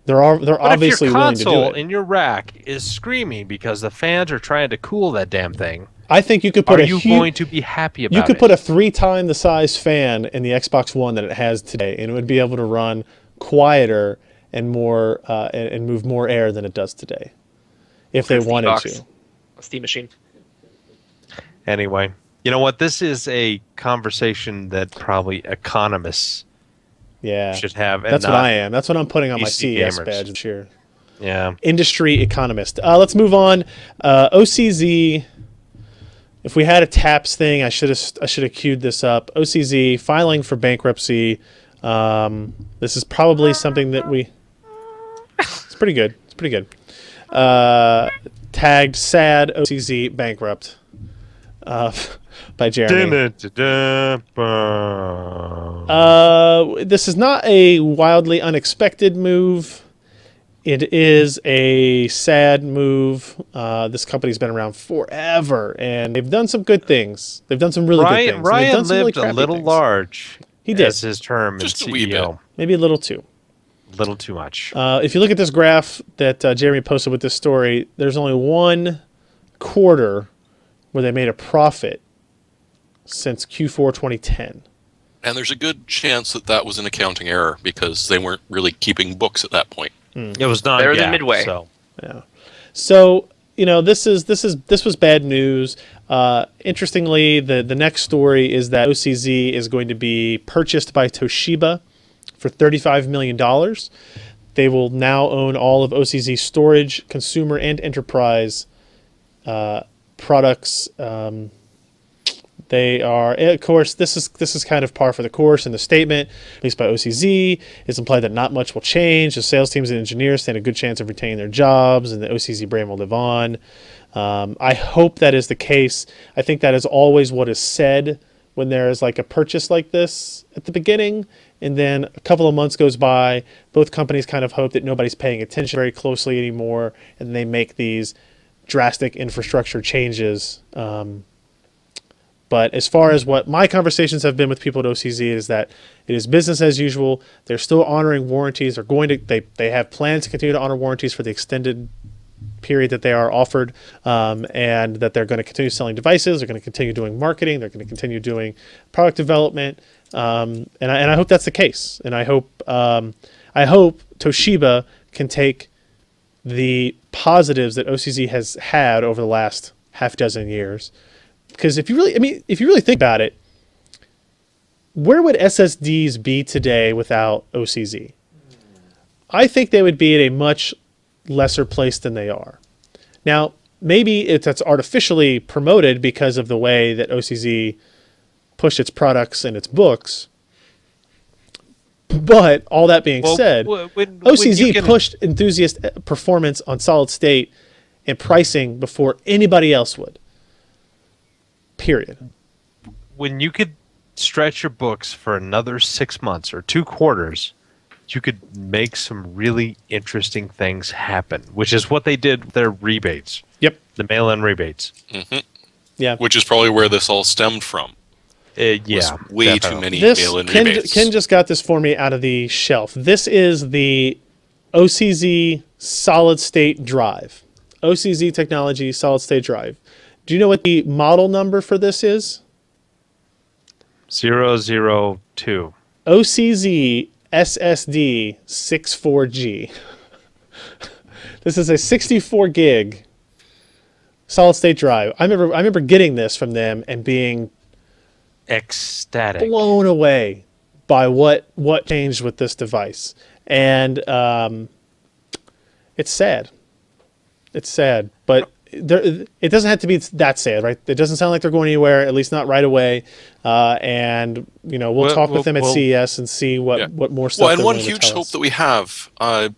B: they're
C: But
B: obviously
C: if your
B: willing to do
C: console
B: it.
C: in your rack is screaming because the fans are trying to cool that damn thing,
B: I think you could put
C: are you going to be happy about it?
B: You could put a 3 times the size fan in the Xbox One that it has today, and it would be able to run quieter and more and move more air than it does today, if they
E: Steam
B: wanted
E: box.
B: to.
E: A Steam machine.
C: Anyway, you know what? This is a conversation that probably economists
B: Yeah,
C: should have. And
B: that's what
C: not
B: I am. That's what I'm putting on my
C: PC
B: CES
C: gamers.
B: badge this year.
C: Yeah.
B: Industry economist. Let's move on. OCZ. If we had a TAPS thing, I should have queued this up. OCZ filing for bankruptcy. This is probably something that we. It's pretty good. It's pretty good. Tagged sad OCZ bankrupt. By Jeremy. This is not a wildly unexpected move. It is a sad move. This company's been around forever, and they've done some good things. They've done some really good things. And they've
C: Ryan
B: done some really
C: lived a
B: crappy
C: little
B: things.
C: large.
B: He did.
C: As his term
D: Just
C: as
D: a wee
C: CEO.
D: bit.
B: Maybe a little too.
C: Little too much.
B: If you look at this graph that Jeremy posted with this story, there's only one quarter where they made a profit since Q4 2010.
D: And there's a good chance that that was an accounting error because they weren't really keeping books at that point.
C: It was not
E: Better than Midway.
C: So.
B: Yeah. So, you know, this was bad news. Interestingly, the next story is that OCZ is going to be purchased by Toshiba for $35 million. They will now own all of OCZ storage, consumer, and enterprise products. They are, of course, this is kind of par for the course in the statement, at least by OCZ. It's implied that not much will change. The sales teams and engineers stand a good chance of retaining their jobs, and the OCZ brand will live on. I hope that is the case. I think that is always what is said when there is like a purchase like this at the beginning, and then a couple of months goes by. Both companies kind of hope that nobody's paying attention very closely anymore, and they make these drastic infrastructure changes. But as far as what my conversations have been with people at OCZ is that it is business as usual. They're still honoring warranties. They have plans to continue to honor warranties for the extended period that they are offered, and that they're going to continue selling devices. They're going to continue doing marketing. They're going to continue doing product development, and I hope that's the case. And I hope Toshiba can take the positives that OCZ has had over the last half dozen years. Because if you really think about it, where would SSDs be today without OCZ? I think they would be at a much lesser place than they are. Now, maybe that's artificially promoted because of the way that OCZ pushed its products and its books. But all that being said, OCZ pushed enthusiast performance on solid state and pricing before anybody else would. Period.
C: When you could stretch your books for another 6 months or 2 quarters, you could make some really interesting things happen, which is what they did with their rebates.
B: Yep.
C: The mail-in rebates.
D: Mm-hmm.
B: Yeah.
D: Which is probably where this all stemmed from.
C: Yeah.
D: Way too many mail-in rebates.
B: Ken just got this for me out of the shelf. This is the OCZ solid state drive. OCZ technology solid state drive. Do you know what the model number for this is?
C: 002.
B: OCZ SSD 64G. This is a 64 gig solid state drive. I remember getting this from them and being
C: Ecstatic.
B: blown away by what changed with this device. And it's sad. It's sad, but it doesn't have to be that sad, right? It doesn't sound like they're going anywhere, at least not right away. And we'll talk with them at CES and see what more stuff.
D: Well, and one huge hope that we have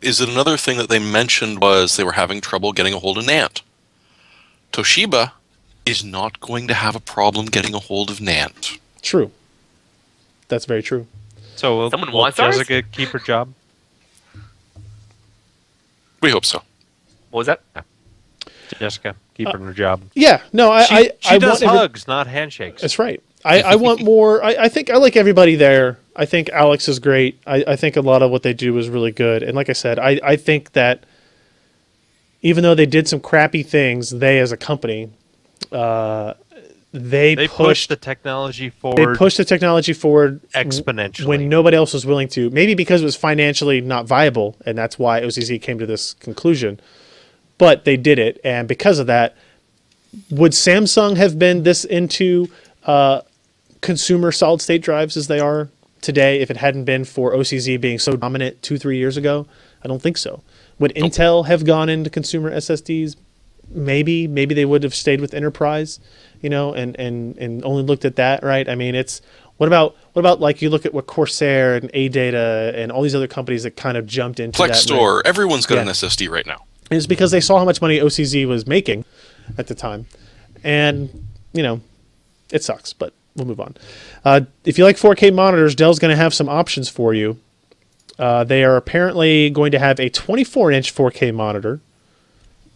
D: is that another thing that they mentioned was they were having trouble getting a hold of NAND. Toshiba is not going to have a problem getting a hold of NAND.
B: True. That's very true.
C: So will Jessica keep her job?
D: We hope so.
E: What was that?
C: Jessica, keeping her job.
B: Yeah, no,
C: She
B: I
C: does
B: want
C: hugs, not handshakes.
B: That's right. I want more. I think I like everybody there. I think Alex is great. I think a lot of what they do is really good. And like I said, I think that even though they did some crappy things, they as a company, they
C: pushed the technology forward.
B: They pushed the technology forward
C: exponentially
B: when nobody else was willing to. Maybe because it was financially not viable, and that's why OCZ came to this conclusion. But they did it, and because of that, would Samsung have been this into consumer solid-state drives as they are today if it hadn't been for OCZ being so dominant 2-3 years ago? I don't think so. Would Intel have gone into consumer SSDs? Maybe they would have stayed with enterprise, and only looked at that, right? I mean, it's what about like you look at what Corsair and AData and all these other companies that kind of jumped into that.
D: Plextor, everyone's got an SSD right now.
B: It's because they saw how much money OCZ was making at the time, and it sucks, but we'll move on. If you like 4K monitors, Dell's going to have some options for you. They are apparently going to have a 24-inch 4K monitor,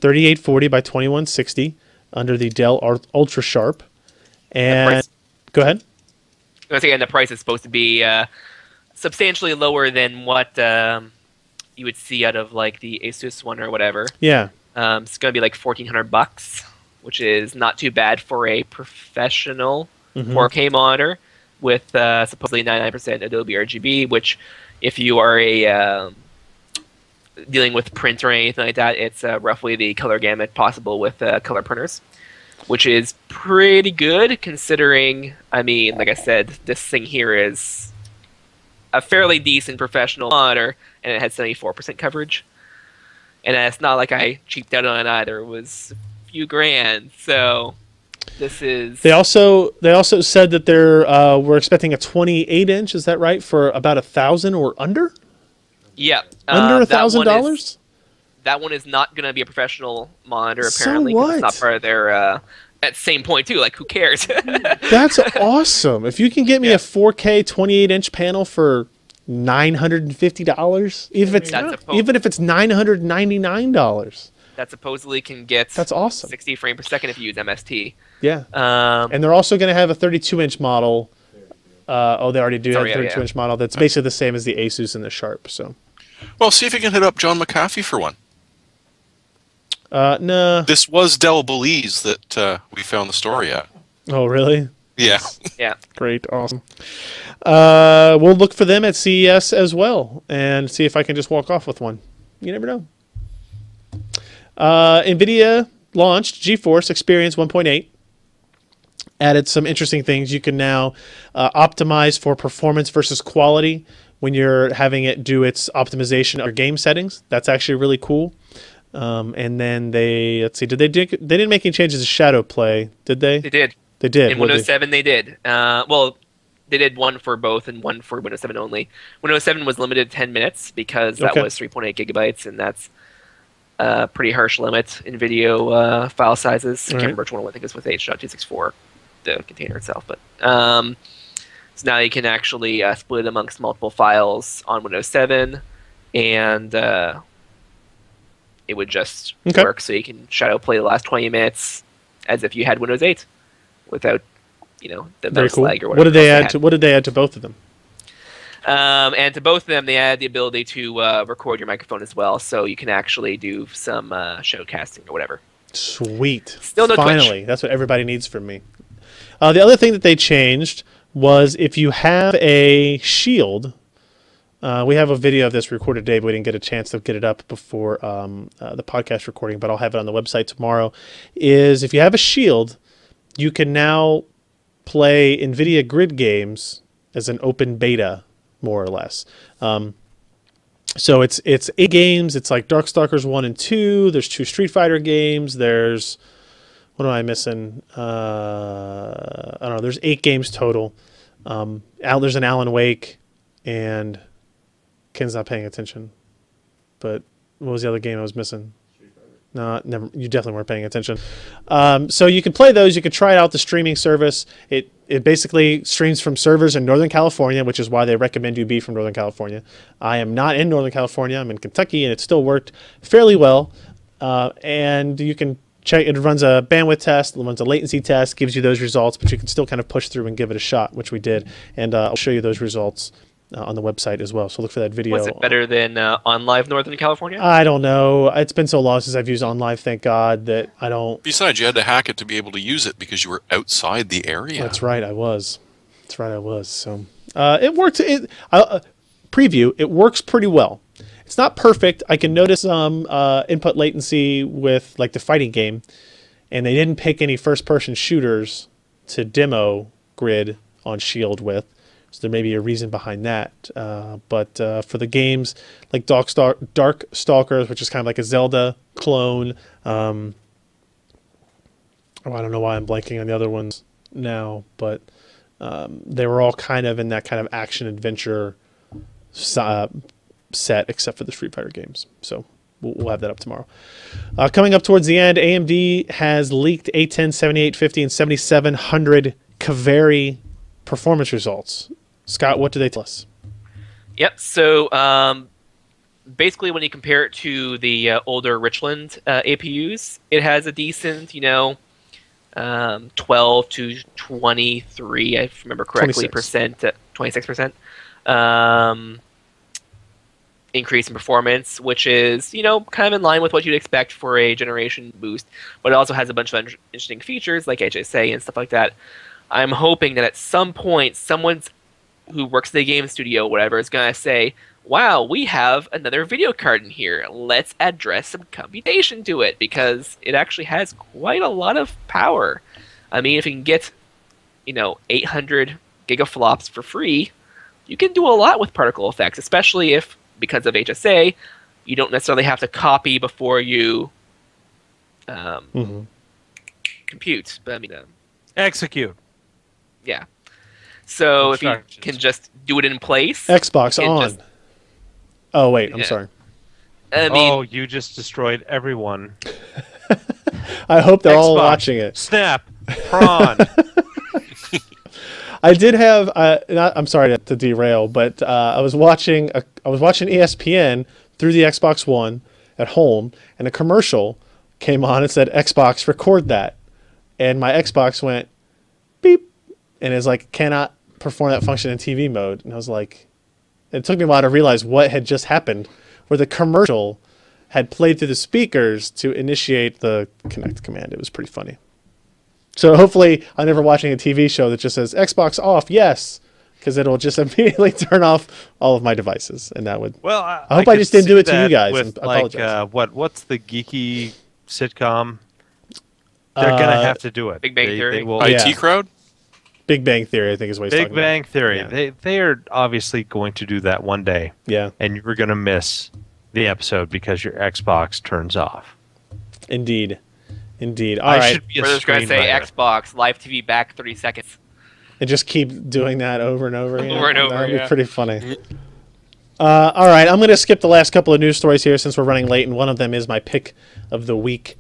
B: 3840 by 2160, under the Dell UltraSharp. And go ahead.
E: Once again, the price is supposed to be substantially lower than what you would see out of like the Asus one or whatever.
B: Yeah.
E: It's going to be like $1,400, which is not too bad for a professional 4K monitor with supposedly 99% Adobe RGB, which if you are dealing with print or anything like that, it's roughly the color gamut possible with color printers, which is pretty good considering, I mean, like I said, this thing here is a fairly decent professional monitor, and it had 74% coverage. And it's not like I cheaped out on it either. It was a few grand, so this is...
B: They also said that we're expecting a 28-inch, is that right, for about $1,000 or under?
E: Yeah.
B: Under $1,000?
E: That one is not going to be a professional monitor, apparently.
B: So what?
E: It's not part of their... at the same point, too. Like, who cares?
B: That's awesome. If you can get me a 4K 28-inch panel for $950, even if it's $999.
E: That supposedly can get...
B: That's awesome.
E: 60 frames per second if you use MST.
B: Yeah. And they're also going to have a 32-inch model. They already do have a 32-inch model that's basically the same as the Asus and the Sharp. So,
D: well, see if you can hit up John McAfee for one.
B: No.
D: This was Dell Belize that we found the story at.
B: Oh, really?
D: Yeah.
E: Yeah.
B: Great. Awesome. We'll look for them at CES as well and see if I can just walk off with one. You never know. NVIDIA launched GeForce Experience 1.8. Added some interesting things. You can now optimize for performance versus quality when you're having it do its optimization of your game settings. That's actually really cool. And then they didn't make any changes to shadow play, did they?
E: They did.
B: They did.
E: In Windows 7 they did. Well, they did one for both and one for Windows 7 only. Windows 7 was limited to 10 minutes because that was 3.8 gigabytes, and that's a pretty harsh limit in video file sizes. I can't remember which one I think it's with H.264, the container itself. But so now you can actually split it amongst multiple files on Windows 7, and it would just work. So you can shadow play the last 20 minutes as if you had Windows 8 without, the mouse lag or whatever.
B: What did they add to both of them?
E: And to both of them, they add the ability to record your microphone as well, so you can actually do some showcasting or whatever.
B: Sweet.
E: Still no
B: Finally,
E: Twitch.
B: That's what everybody needs from me. The other thing that they changed was if you have a shield, we have a video of this recorded today, but we didn't get a chance to get it up before the podcast recording, but I'll have it on the website tomorrow, is if you have a shield, you can now play NVIDIA Grid games as an open beta, more or less. So it's 8 games. It's like Darkstalkers 1 and 2. There's 2 Street Fighter games. There's... What am I missing? I don't know. There's 8 games total. There's an Alan Wake, and Ken's not paying attention. But what was the other game I was missing? No, never. You definitely weren't paying attention. So you can play those. You can try out the streaming service. It basically streams from servers in Northern California, which is why they recommend you be from Northern California. I am not in Northern California. I'm in Kentucky, and it still worked fairly well. And you can check. It runs a bandwidth test, it runs a latency test, gives you those results, but you can still kind of push through and give it a shot, which we did. And I'll show you those results on the website as well. So look for that video.
E: Was it better than OnLive Northern California?
B: I don't know. It's been so long since I've used OnLive, thank God, that I don't.
D: Besides, you had to hack it to be able to use it because you were outside the area.
B: That's right, I was. That's right, I was. So it worked. Preview, it works pretty well. It's not perfect. I can notice some input latency with like the fighting game, and they didn't pick any first-person shooters to demo Grid on Shield with. So there may be a reason behind that. But for the games like Dark Stalkers, which is kind of like a Zelda clone. I don't know why I'm blanking on the other ones now, but they were all kind of in that kind of action-adventure set, except for the Street Fighter games. So we'll have that up tomorrow. Coming up towards the end, AMD has leaked A10, 7850, and 7700 Kaveri performance results. Scott, what do they tell us?
E: Yep. So basically, when you compare it to the older Richland APUs, it has a decent, 12 to 23, if I remember correctly, 26% increase in performance, which is, kind of in line with what you'd expect for a generation boost. But it also has a bunch of interesting features like HSA and stuff like that. I'm hoping that at some point, someone's who works at the game studio, whatever, is going to say, wow, we have another video card in here. Let's address some computation to it, because it actually has quite a lot of power. I mean, if you can get, 800 gigaflops for free, you can do a lot with particle effects, especially if, because of HSA, you don't necessarily have to copy before you compute. But I mean,
C: Execute.
E: Yeah. So if you can just do it in place.
B: Xbox on. Oh, wait. I'm sorry.
C: I mean, you just destroyed everyone.
B: I hope they're
C: Xbox,
B: all watching it.
C: Snap. Prawn.
B: I did have. I'm sorry to derail, but I was watching ESPN through the Xbox One at home, and a commercial came on and said, "Xbox, record that," and my Xbox went beep, and it's like, cannot perform that function in TV mode. And I was like, it took me a while to realize what had just happened, where the commercial had played through the speakers to initiate the connect command. It was pretty funny. So hopefully I'm never watching a TV show that just says Xbox off, yes, because it'll just immediately turn off all of my devices, and that would.
C: Well,
B: I hope I just didn't do it to you guys.
C: With,
B: and apologize.
C: What's the geeky sitcom? They're gonna have to do it.
E: Big Bang Theory.
C: They will,
D: IT Crowd?
B: Big Bang Theory, I think is what he's
C: Big
B: talking
C: Bang
B: about.
C: Theory.
B: Yeah.
C: They are obviously going to do that one day.
B: Yeah.
C: And you're gonna miss the episode because your Xbox turns off.
B: Indeed. All right.
C: Should be a
E: We're just going to say
C: screenwriter.
E: Xbox, live TV back 30 seconds.
B: And just keep doing that over and over again.
E: Over and over,
B: That'd be
E: yeah.
B: pretty funny. All right, I'm going to skip the last couple of news stories here since we're running late, and one of them is my pick of the week.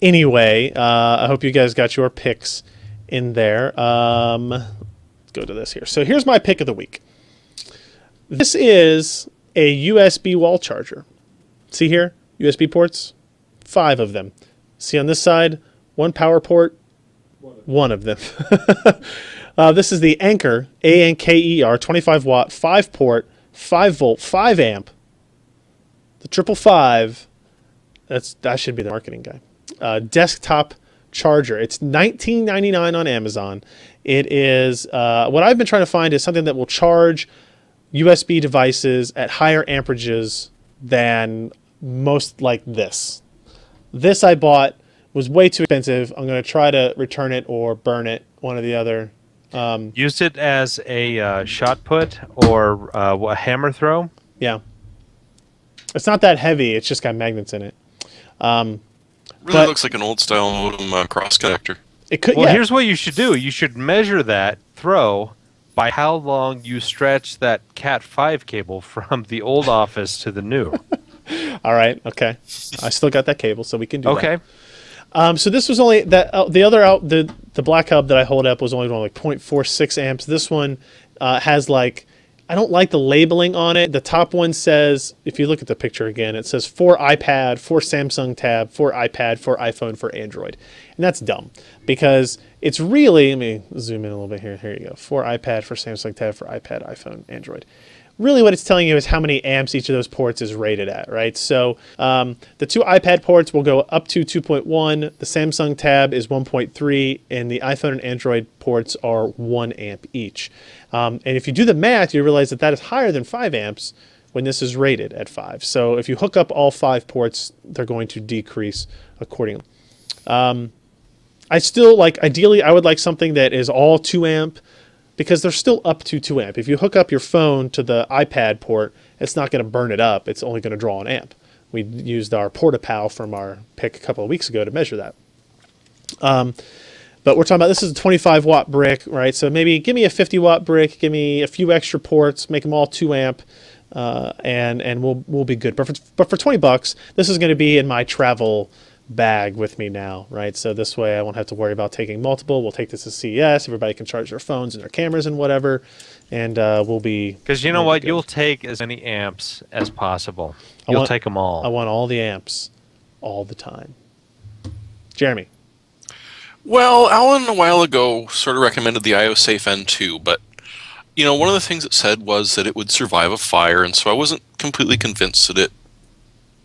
B: Anyway, I hope you guys got your picks in there. Let's go to this here. So here's my pick of the week. This is a USB wall charger. See here? USB ports? 5 of them. See on this side? 1 power port? 1 of them. This is the Anker, A-N-K-E-R, 25 watt, 5 port, 5 volt, 5 amp. The 555. That should be the marketing guy. Desktop charger. It's $19.99 on Amazon. It is what I've been trying to find is something that will charge USB devices at higher amperages than most like this. This I bought was way too expensive. I'm going to try to return it or burn it, one or the other.
C: Used it as a shot put or a hammer throw?
B: Yeah. It's not that heavy. It's just got magnets in it.
D: Really looks like an old style modem cross connector.
B: It could.
C: Well,
B: Yeah.
C: here's what you should do. You should measure that throw by how long you stretch that Cat 5 cable from the old office to the new.
B: All right. Okay. I still got that cable, so we can do that.
C: Okay.
B: So this was only that the black hub that I hold up was only going like 0.46 amps. This one has like I don't like the labeling on it. The top one says, if you look at the picture again, it says for iPad, for Samsung Tab, for iPad, for iPhone, for Android. And that's dumb because it's really, let me zoom in a little bit here. Here you go. For iPad, for Samsung Tab, for iPad, iPhone, Android. Really what it's telling you is how many amps each of those ports is rated at, right? So the 2 iPad ports will go up to 2.1, the Samsung Tab is 1.3, and the iPhone and Android ports are 1 amp each. And if you do the math, you realize that that is higher than 5 amps when this is rated at 5. So if you hook up all 5 ports, they're going to decrease accordingly. I still like, ideally, I would like something that is all 2 amp, because they're still up to 2 amp. If you hook up your phone to the iPad port, it's not going to burn it up. It's only going to draw an amp. We used our PortaPal from our pick a couple of weeks ago to measure that. But we're talking about, this is a 25 watt brick, right? So maybe give me a 50 watt brick, give me a few extra ports, make them all 2 amp, and we'll be good. But for $20, this is going to be in my travel bag with me now, right? So this way I won't have to worry about taking multiple. We'll take this to CES. Everybody can charge their phones and their cameras and whatever, and we'll be...
C: Because you know what? You'll take as many amps as possible. You'll take them all.
B: I want all the amps all the time. Jeremy.
D: Well, Alan a while ago sort of recommended the IOSafe N2, but you know, one of the things it said was that it would survive a fire, and so I wasn't completely convinced that it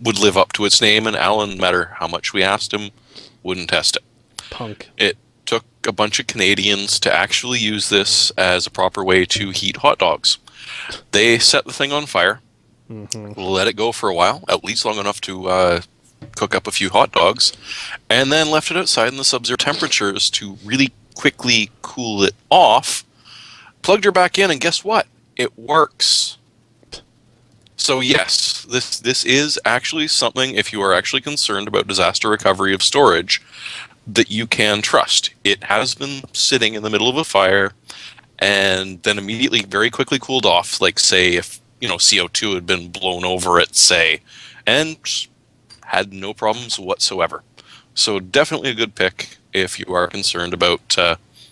D: would live up to its name, and Alan, no matter how much we asked him, wouldn't test it.
B: Punk.
D: It took a bunch of Canadians to actually use this as a proper way to heat hot dogs. They set the thing on fire, let it go for a while, at least long enough to cook up a few hot dogs, and then left it outside in the sub-zero temperatures to really quickly cool it off, plugged her back in, and guess what? It works. So yes, this is actually something, if you are actually concerned about disaster recovery of storage, that you can trust. It has been sitting in the middle of a fire and then immediately very quickly cooled off, like say if, you know, CO2 had been blown over it, say, and had no problems whatsoever. So definitely a good pick if you are concerned about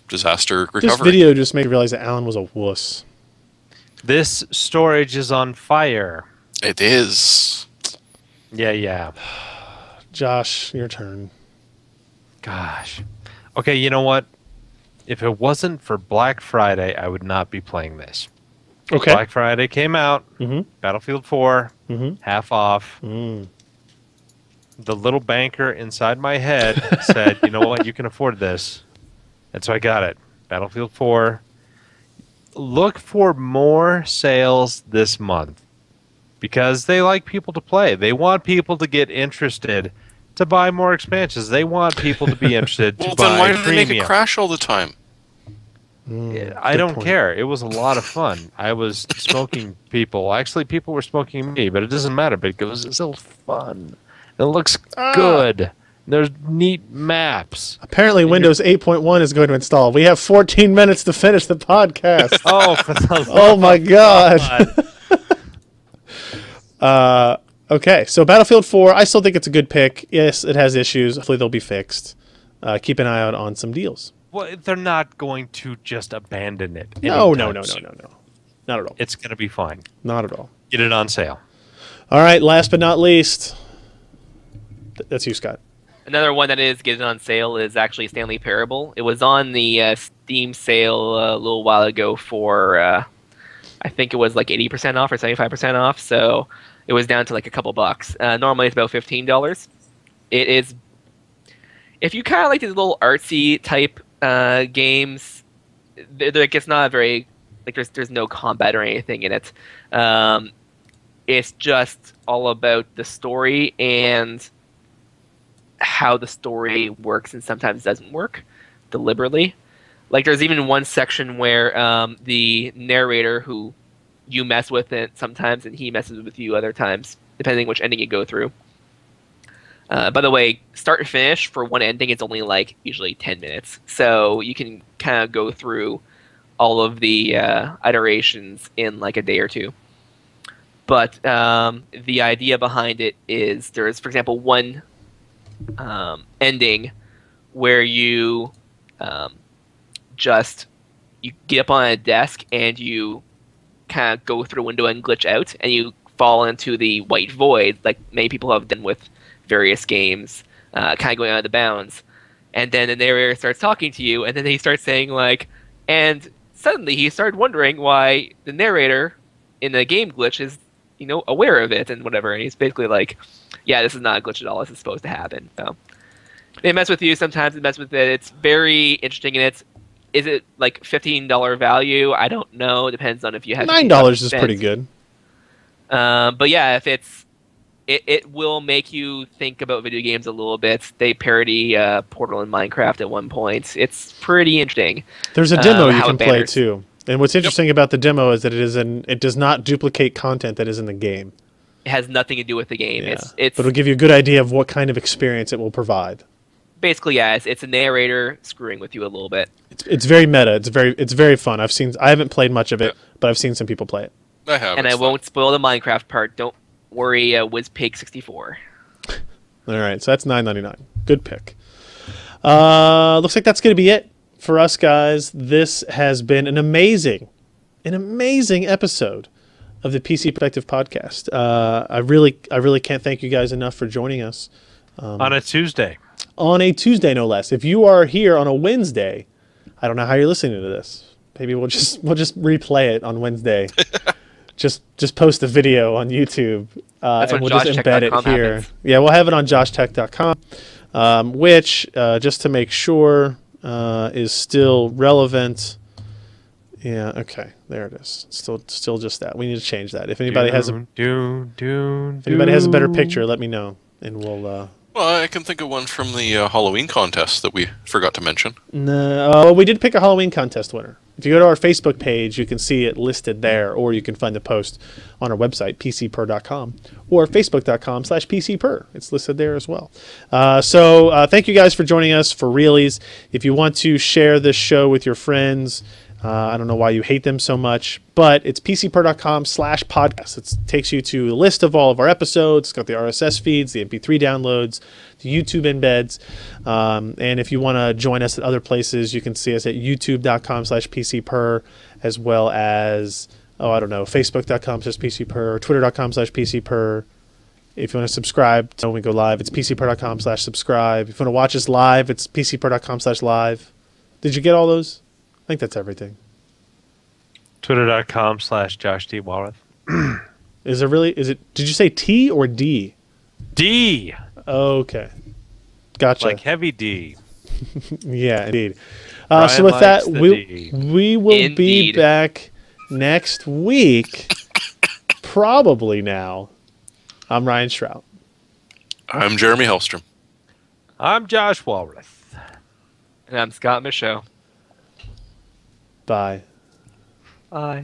D: disaster recovery.
B: This video just made me realize that Alan was a wuss.
C: This storage is on fire.
D: It is.
C: Yeah.
B: Josh, your turn.
C: Gosh. Okay, you know what? If it wasn't for Black Friday, I would not be playing this.
B: Okay.
C: Black Friday came out. Battlefield 4, half off. The little banker inside my head said, you know what? You can afford this. And so I got it. Battlefield 4. Look for more sales this month because they like people to play. They want people to get interested to buy more expansions. They want people to be interested to buy
D: then why do they make
C: premium.
D: it crash all the time?
C: I don't care. It was a lot of fun. I was smoking people. Actually, people were smoking me, but it doesn't matter because it's still fun. It looks good. There's neat maps.
B: Apparently, Windows 8.1 is going to install. We have 14 minutes to finish the podcast. Oh my God. Okay, so Battlefield 4, I still think it's a good pick. Yes, it has issues. Hopefully, they'll be fixed. Keep an eye out on some deals.
C: Well, they're not going to just abandon it.
B: No.
C: Not
B: Not at all.
C: It's going to be fine.
B: Not at all.
C: Get it on sale.
B: All right, last but not least, that's you, Scott.
E: Another one that is getting on sale is actually Stanley Parable. It was on the Steam sale a little while ago for, I think it was like 80% off or 75% off, so it was down to like a couple bucks. Normally it's about $15. It is, if you kind of like these little artsy type games, like it's not very, like there's no combat or anything in it. It's just all about the story and how the story works and sometimes doesn't work deliberately. Like there's even one section where the narrator, who you mess with it sometimes and he messes with you other times, depending which ending you go through. By the way, start and finish for one ending, it's only like usually 10 minutes. So you can kind of go through all of the iterations in like a day or two. But the idea behind it is there's, for example, one ending where you you get up on a desk and you kind of go through a window and glitch out, and you fall into the white void, like many people have done with various games, kind of going out of the bounds. And then the narrator starts talking to you, and then he starts saying like, and suddenly he started wondering why the narrator in the game glitch is, aware of it and whatever. And he's basically like, yeah, this is not a glitch at all. This is supposed to happen. So they mess with you sometimes. They mess with it. It's very interesting, and is it like $15 value? I don't know. It depends on if you have
B: $9 is pretty good.
E: But yeah, if it will make you think about video games a little bit. They parody Portal and Minecraft at one point. It's pretty interesting.
B: There's a demo you
E: how
B: can
E: it
B: play
E: banners.
B: too. And what's interesting about the demo is that it does not duplicate content that is in the game.
E: It has nothing to do with the game.
B: Yeah.
E: It's
B: But it'll give you a good idea of what kind of experience it will provide.
E: basically, yeah, it's a narrator screwing with you a little bit.
B: It's very meta. It's very fun. I haven't played much of it, but I've seen some people play it.
D: I have.
E: And I won't spoil the Minecraft part. Don't worry, WizPig64.
B: All right, so that's $9.99. Good pick. Looks like that's going to be it for us, guys. This has been an amazing episode of the PC Perspective podcast. I really can't thank you guys enough for joining us
C: On a Tuesday.
B: on a Tuesday, no less. If you are here on a Wednesday, I don't know how you're listening to this. Maybe we'll just replay it on Wednesday. just post a video on YouTube,
E: That's
B: and
E: when
B: we'll just embed it
E: JoshTech.com
B: here.
E: happens.
B: Yeah, we'll have it on JoshTech.com, which just to make sure is still relevant. Yeah, okay, there it is. Still just that. We need to change that. If anybody has a better picture, let me know, and we'll.
D: Well, I can think of one from the Halloween contest that we forgot to mention.
B: No, we did pick a Halloween contest winner. If you go to our Facebook page, you can see it listed there, or you can find the post on our website, pcper.com, or facebook.com/pcper. It's listed there as well. So thank you guys for joining us for Realies. If you want to share this show with your friends, I don't know why you hate them so much, but it's pcper.com/podcast. It takes you to a list of all of our episodes. It's got the RSS feeds, the MP3 downloads, the YouTube embeds. And if you want to join us at other places, you can see us at youtube.com/pcper, as well as, facebook.com/pcper, twitter.com/pcper. If you want to subscribe when we go live, it's pcper.com/subscribe. If you want to watch us live, it's pcper.com/live. Did you get all those? I think that's everything.
C: Twitter.com/JoshD Walrath.
B: Is it, did you say T or D?
C: D.
B: Okay. Gotcha.
C: Like heavy D.
B: Yeah, indeed.
C: Brian
B: So with that,
C: likes the D.
B: we will be
E: Indeed.
B: back next week. Probably now. I'm Ryan Shrout.
D: I'm Jeremy Hellstrom.
C: I'm Josh Walrath.
E: And I'm Scott Michaud.
B: Bye.
C: Bye.